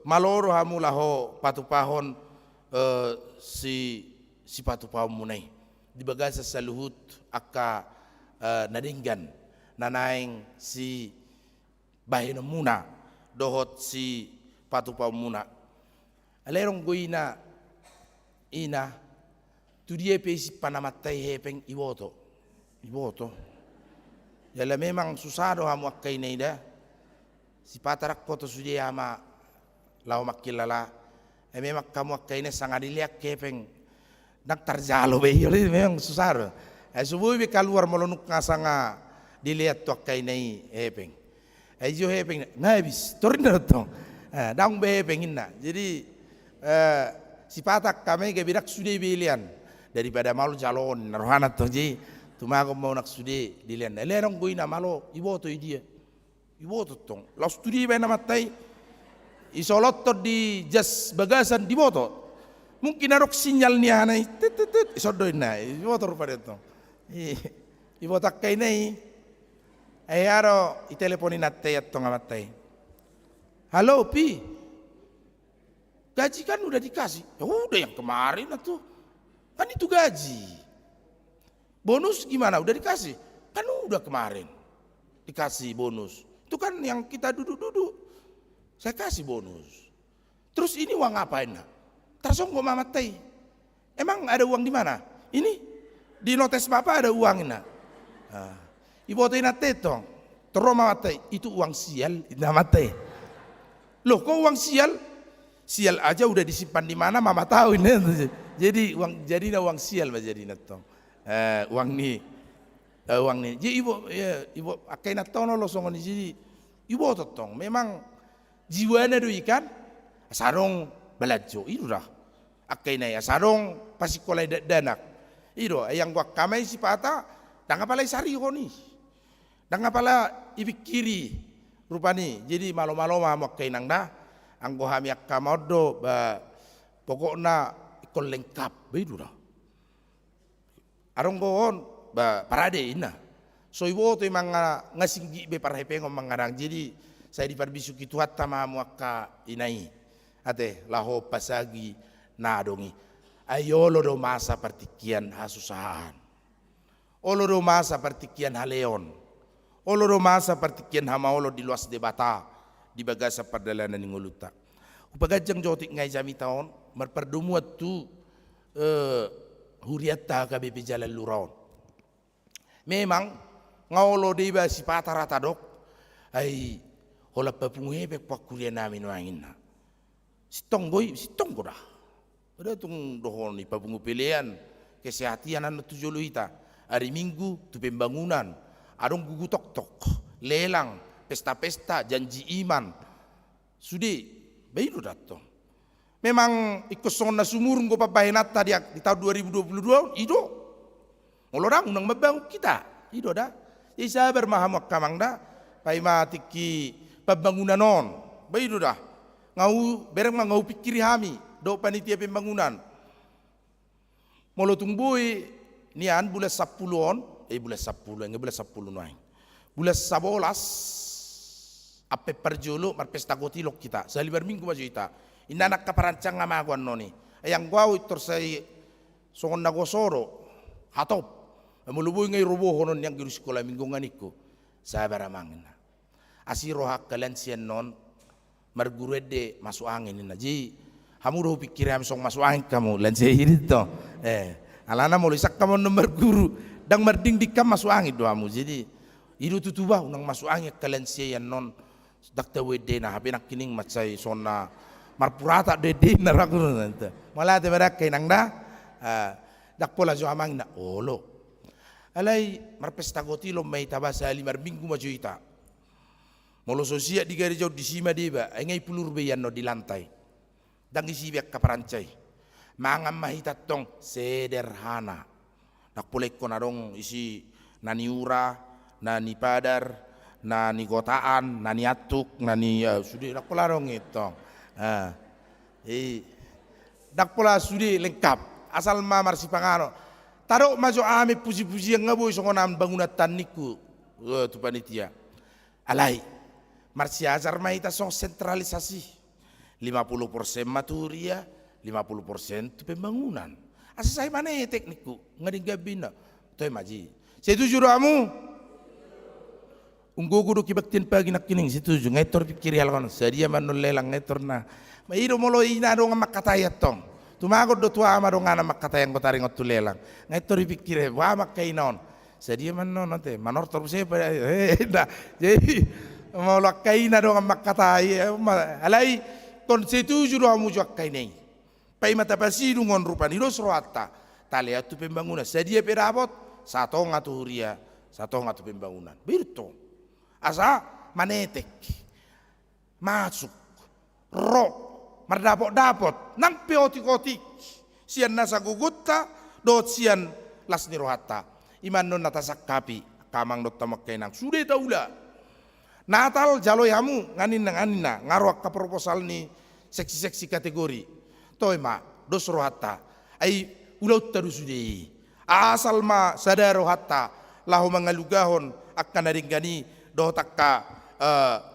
maloro hamu laho patupahon si patupahon munai di bagasa saluhut akka nadinggan nanaing si bahina muna dohot si patupahon muna alerong goina ina tu dia pe si panamatai hepeng iwoto yala memang susah do hamu akkai neida si patarak koto sudia ama lau makilala memang kamu akkai ne sangat dilihat kepeng nak tarjalo be yoli memang susah do subuh be keluar melonuk ngasanga dilihat tu akkai nei hepeng jo hepeng ngabis turin dong dang be hepeng inna jadi si patak kami ke bidak sudia bilian daripada malu jalon rohana to ji tumago mau nak studi dilian lerong goina malo iboto dia iboto tong la studi be na matai isolotto di jas bagasan di boto mungkin arok sinyal ni anai tet isodoin na iboto rupane tong iboto kai nei ayaro iteleponin natte atong matai halo pi gaji kan udah dikasih ya udah yang kemarin atuh kan itu gaji. Bonus gimana? Udah dikasih? Kan udah kemarin dikasih bonus. Itu kan yang kita duduk-duduk. Saya kasih bonus. Terus ini uang ngapain? Tersong gua mamatei. Emang ada uang di mana? Ini di notes bapak ada uang ini. Ibotoin tetong. Terus mamatei. Itu uang sial. Mamatei. Loh kok uang sial? Sial aja udah disimpan di mana? Mama tahu ini. Jadi uang sial jadi natong. Uang ni, jadi ibu akai natono lo songon jadi ibu totong. Memang jiwana do ikan, sarong belajo itu dah. Akai naya sarong pasikolai danak. Itu yang gua kamai si pata, dang apalai sari koni, dang apala ibikiri rupani. Jadi malo-malo mah akai nang dah, anggo hami akamodo pokokna ikon lengkap, itu dah. Arong goon parade ina. So iwo to imang ngasinggi be parhepengom mangarang. Jadi saya diparbisu kitu hatta mamu akka inai. Ate laho pasagi nadongi. Ayolo do masa partikian hasusahan. Olo do masa partikian haleon. Olo do masa partikian hamaolo di luas debata di bagasa perdalanan nguluta. Upagajang jotik ngai jami taon merperdumuat tu huriatta KBP Jalan Luraon. Memang ngaulo deba si patarata dok, ay hola papunguhe pek pak kuliah namin wangin na. Sitong go dah. Ada tung dohon ni papungu pilihan kesehatan anu tujulu ita. Hari Minggu tu pembangunan, adong gugu tok lelang, pesta-pesta, janji iman. Sudi, bayi datang. Memang ikosong na sumurung ko papahinata di tahun 2022 ido ngolorang nang mabangun kita ido da isa bermahamak kamang da pai matiki pembangunan non. Baik dah. Ngau bereng ngau pikiri hami do panitia pembangunan. Molo tungbui nian bulan 10-on, bulan 10, enggak bulan 10 noai. Bulan 11 ape perjolo marpesta gotilok kita. Salibar minggu maju kita. Inanak kaparancang ngamaguan noni. Yang gua itu saya songon nagosoro hatop. Mulubui ngai robo honon yang guru sekolah minggu nganiku. Sabar amangin. Asiro hak kalian sian non marguru de masuk angin ini. Ji kamu udah pikir ham song masuk angin kamu lense itu. Alana mau lisak kamu nomor guru dang merding dikam masuk angin doamu. Jadi itu tutuba unang masuk angin kalian sian non dakta wede na hape nak kining macai sona marpurata dede na ragu nanti. Malah te mereka kinang dah dak pola jo amang na olo. Alai marpesta gotilo mai tabasa ali marbinggu maju ita. Molo sosia di gereja di sima deba engai pulur beyan no di lantai. Dang isi biak kaparancai. Mangam mahita tong sederhana. Dak polek konarong isi nani ura, nani padar, nani gotaan, nani atuk, nani sudah dak polarong itu. Dak pola sudah lengkap. Asal ma marsi pangano. Taruh masuk ame puji-puji yang ngaboy songonam bangunan taniku. Tu panitia. Alai. Marsi azar mahita song sentralisasi. 50% maturia, 50% itu pembangunan. Asa saya mana teknikku? Ngading gabina. Toy maji. Setuju kamu? Unggu kudu kibaktin pagi nak kining setuju. Ngaitor pikir halkon. Sedia manulelang ngaitor na. Mairo molo ina dong makatayat tong. Tumagod do tua ama dong ana makatayang ko taring otulelang. Ngaitor pikir wa makainon. Sedia manon nanti manor terus pa. Jadi mau kaina dong makatay. Alai kon setuju do amu jak kainai. Pai mata pasidu ngon rupan hido sroata. Talia tu pembangunan. Sedia perabot satu ngaturia, satu ngatu pembangunan. Birto. Asa manetek. Masuk. Rok. Mardapot-dapot. Nang peotik-otik. Sian nasa gugutta. Dot sian lasni rohata. Iman non natasak kapi. Kamang dot tamak kainang. Sudah taula. Natal jaloyamu nganin-nganina. Ngaruak ka proposal ni seksi-seksi kategori. Toy ma. Dos rohata. Ay ulaut taru sudah. Asal ma sadaro hatta. Lahu mangalugahon. Akan naringgani. Doh takka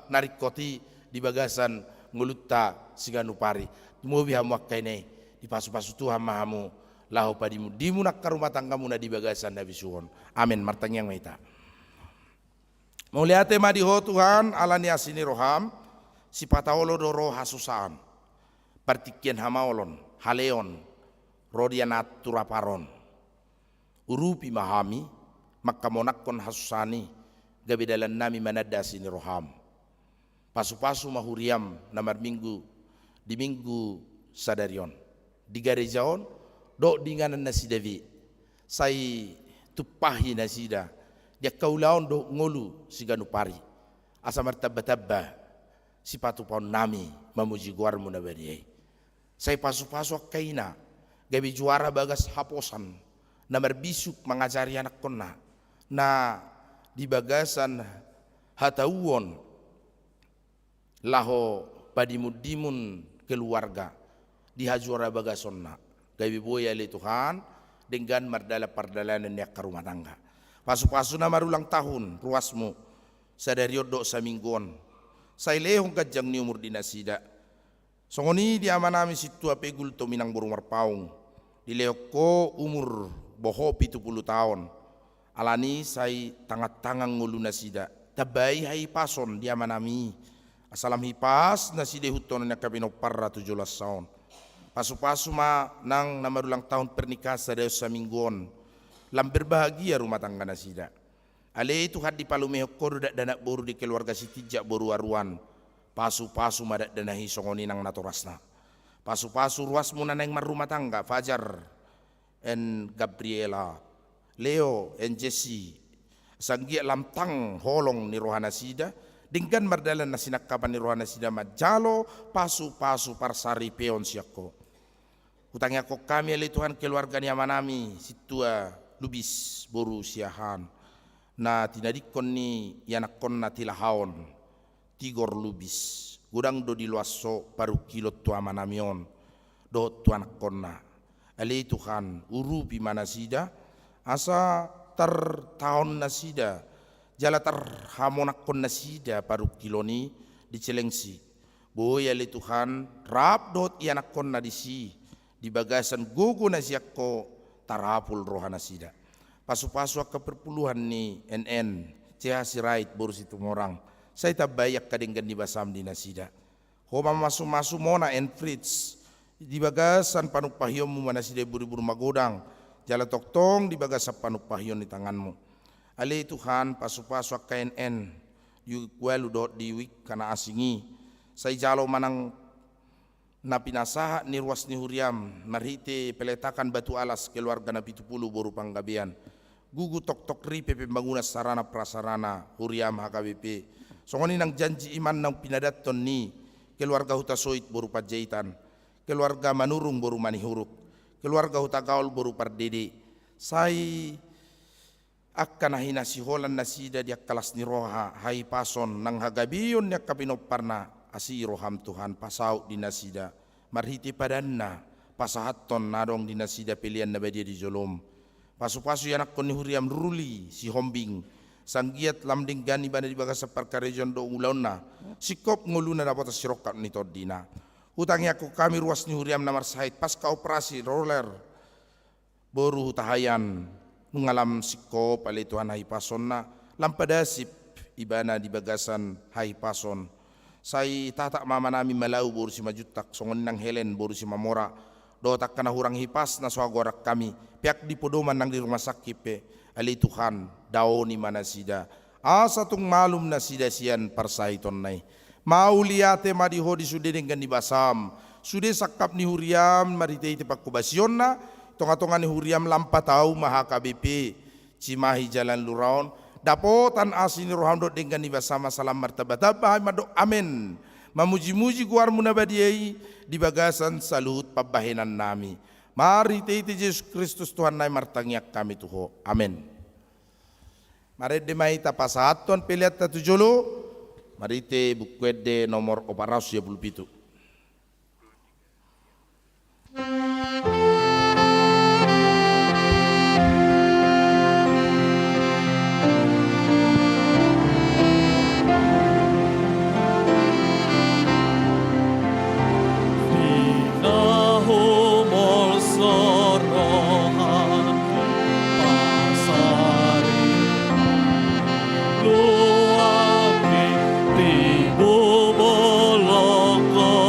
narikoti. Di bagasan ngulutta siganu pari. Tumubi hamu akkainai. Di pasu-pasu Tuhan mahamu. Lahu padimu. Dimu nak rumah tanggamu na di bagasan Nabi Suhon. Amin. Martanyang maita. Muliate madiho Tuhan. Alani asini roham. Si patawolo do roh hasusaan. Partikian hamaolon. Haleon. Rodianat turaparon. Urupi mahami. Makamonakon hasusani. Gabidalan nami manada sini roham. Pasu-pasu mahuriam namar minggu di minggu sadarion di garejaon do dinganan nasidavi sai tupahi nasida dia kaulaon do ngolu siganu pari asa martabba sipatu pon nami mamuji guarmu nabari sai pasu-pasu kaina gabi juara bagas haposan namar bisuk mengajari anak konna na di bagasan hatauon laho padimudimun keluarga di hajura bagasonna gabi boya le Tuhan dengan mardala pardalanan yak rumah tangga pasu-pasu na marulang tahun ruasmu sadariod do sa mingguon say lehong kajang ni umur dinasida songoni di amanami situa pegul to minang burumar paung di leok ko umur boho 70 tahun alani say tangat-tangang ngulu nasida tabay hay pason di amanami asalam hipas na si dehuton na kabino para 17 tahun. Pasu-pasu ma nang namarulang tahun pernikahan sa Deus sa mingguon. Lamber bahagia rumah tangga na sida. Ale itu hadi palumehok ko dak danak boru di keluarga si tijak boru aruan. Pasu-pasu madak danahi songoni nang naturasna. Pasu-pasu ruas muna nang marumah tangga. Fajar en Gabriela. Leo en Jesse. Sanggia lamtang holong ni rohana sida. Dengan mardalan na sinakapan ni rohana sida majalo pasu-pasu parsari peon siyako. Utangnya ko kami ali Tuhan keluarga ni amanami situa lubis boru siahan. Na tinadikon ni yanakon na tilahawon. tigor lubis gudang do di luaso paru kilot tua manamion do tuan konna ali Tuhan urupi mana sida asa tahun nasida jala hamonak kon nasida paru kiloni di celengsi boy ali Tuhan rap dot ianak konna di si di bagasan gugu nasiakko tarapul rohana sida pasu-pasu ke perpuluhan ni NN Cia sirait boru situ orang saya tak bayak kadenggan di basam di nasida homa masu mona and Fritz di bagasan panuk pahiyommu manasida buru-buru magodang jala toktong di bagasan panuk pahiyon di tanganmu ali Tuhan pasu-pasu KNN yu kuelu dot di wik kana asingi saya jalo manang napinasaha ni ruas ni huriam marhite peletakan batu alas keluarga napi 70 boru panggabian gugu tok ripe pembangunan sarana prasarana huriam HKBP songoni nang janji iman nang pinadaton ni keluarga huta soit boru pajaitan keluarga manurung boru manihuruk keluarga huta gaul boru pardede sai akan hina siholan nasida dia kalas ni roha hai pason nang hagabiyon nya kapinoparna asi roham Tuhan pasau di nasida marhiti padanna pasahaton nadong di nasida pilihan nabadia di jolom pasu-pasu yanak koni huriam ruli si hombing sanggiat lamding gani bana di bagas perkarejon do ulona sikop nguluna dapat sirokat ni todina utangnya aku kami ruas ni huriam namar sahit pasca operasi roller boru tahayan mengalam sikop ali Tuhan hai pasonna lampadasip ibana di bagasan hai pason sai tatak mama nami malau boru si majutak songon nang Helen boru si mamora do tak kana hurang hipas na swagorak kami pihak di podoman nang di rumah sakit pe ali Tuhan daoni mana sida asa tung malum na sida sian parsaiton nai mau liate madiho di sude dengan di basam sude sakap ni huriam marite ite pakubasion na tonga-tonga ni huriam lampa tau maha KBP Cimahi Jalan Luraon dapotan asini roham dot dengan di basam salam martabat mado amin mamuji-muji guar munabadiai di bagasan salut pabahenan nami mari teiti Yesus Kristus Tuhan nai martangyak kami tuho amin. Mari demai tapasaton peliat tatujolo mari te bukwede nomor 427. Luangi tibu boloko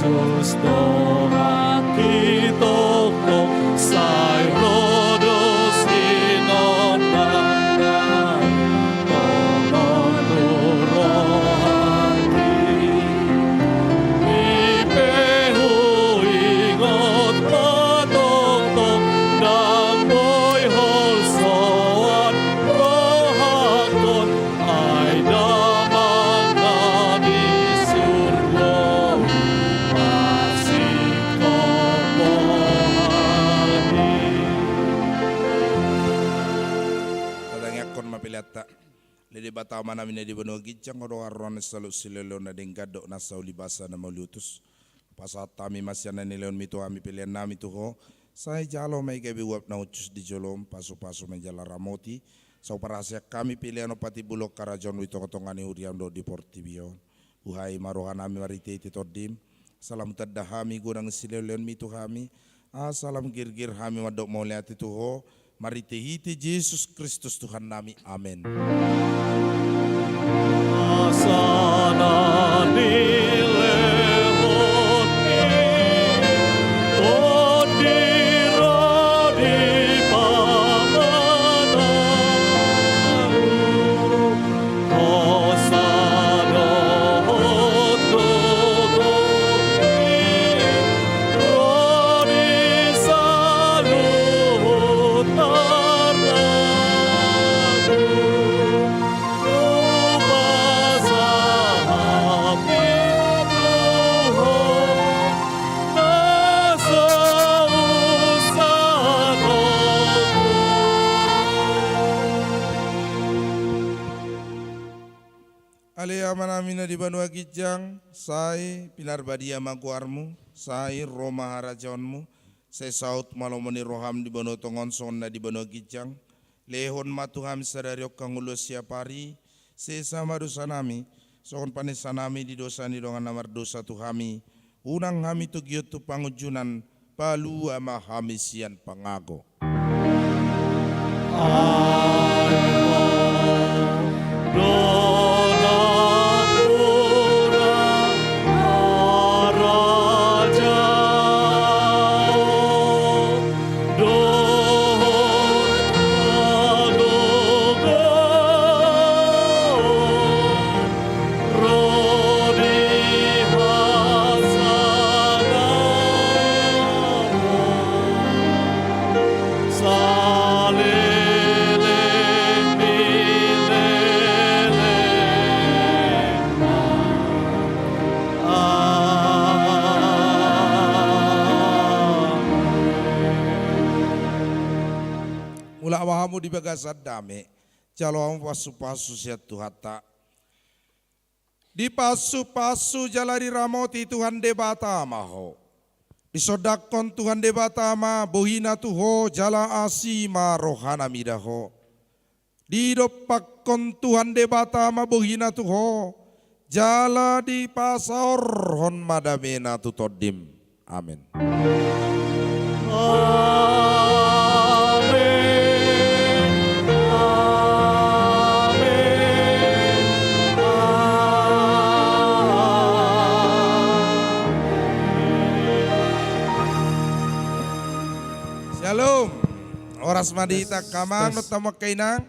Kristus doa kitoko sai rodos inondan tolong rohani ipehu ingot patong dan boy hol soan rohakon ai damang di surga masih komohani. Tatangakon mapilata. Lidi batama namin na di bano gijang oro aron salo silelo na ding gadok na sa ulibasa na maulutus. Pasat tami masya na nileon mito ami pilihan nami tuho. Saya jalo may gabi wap na ucus di jolom paso-paso may jala ramoti. Sa operasya kami pilihan pati bulok karajon wito kotongani huriam do di Portibio. Buhay marohan nami marite iti todim. Salam tadahami gunang sileleon mito kami. Salam girgir kami madok mau lihat tuho. Marite hiti Yesus Kristus Tuhan nami. Amin. Asana nilehoti odiro di pamataru Hosano hodogoti Rodi salut naradu Alea manamina di Banua Gijang, sai pilar badia maguarmu, sai Roma harajaonmu, sai saut malomoni roham di Banua Tongon sonna di Banua Gijang, lehon matuham sadariok kangulo siapari, sai sama dosa nami, sohon panesa nami di dosa ni dongan namar dosa tuhami, unang hami tu giot tu pangujunan, palu ama hami sian pangago. Mula wahamu di bagasad dame, jalawam pasu-pasu siat Tuhata. Di pasu-pasu jalari ramoti Tuhan debata maho. Di sodakon Tuhan debata ma bohina tuho jala asima rohana midaho. Di dopakon Tuhan debata ma bohina tuho jala di pasaor hon madamena tutodim. Amin. Shalom. Oras madita kamang no tamak kainang.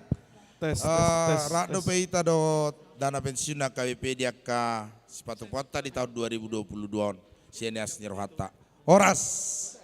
Rakdo peita do dana pensiun na KWP dia ka sepatu kota di tahun 2022. Sinias Nirhata. Oras.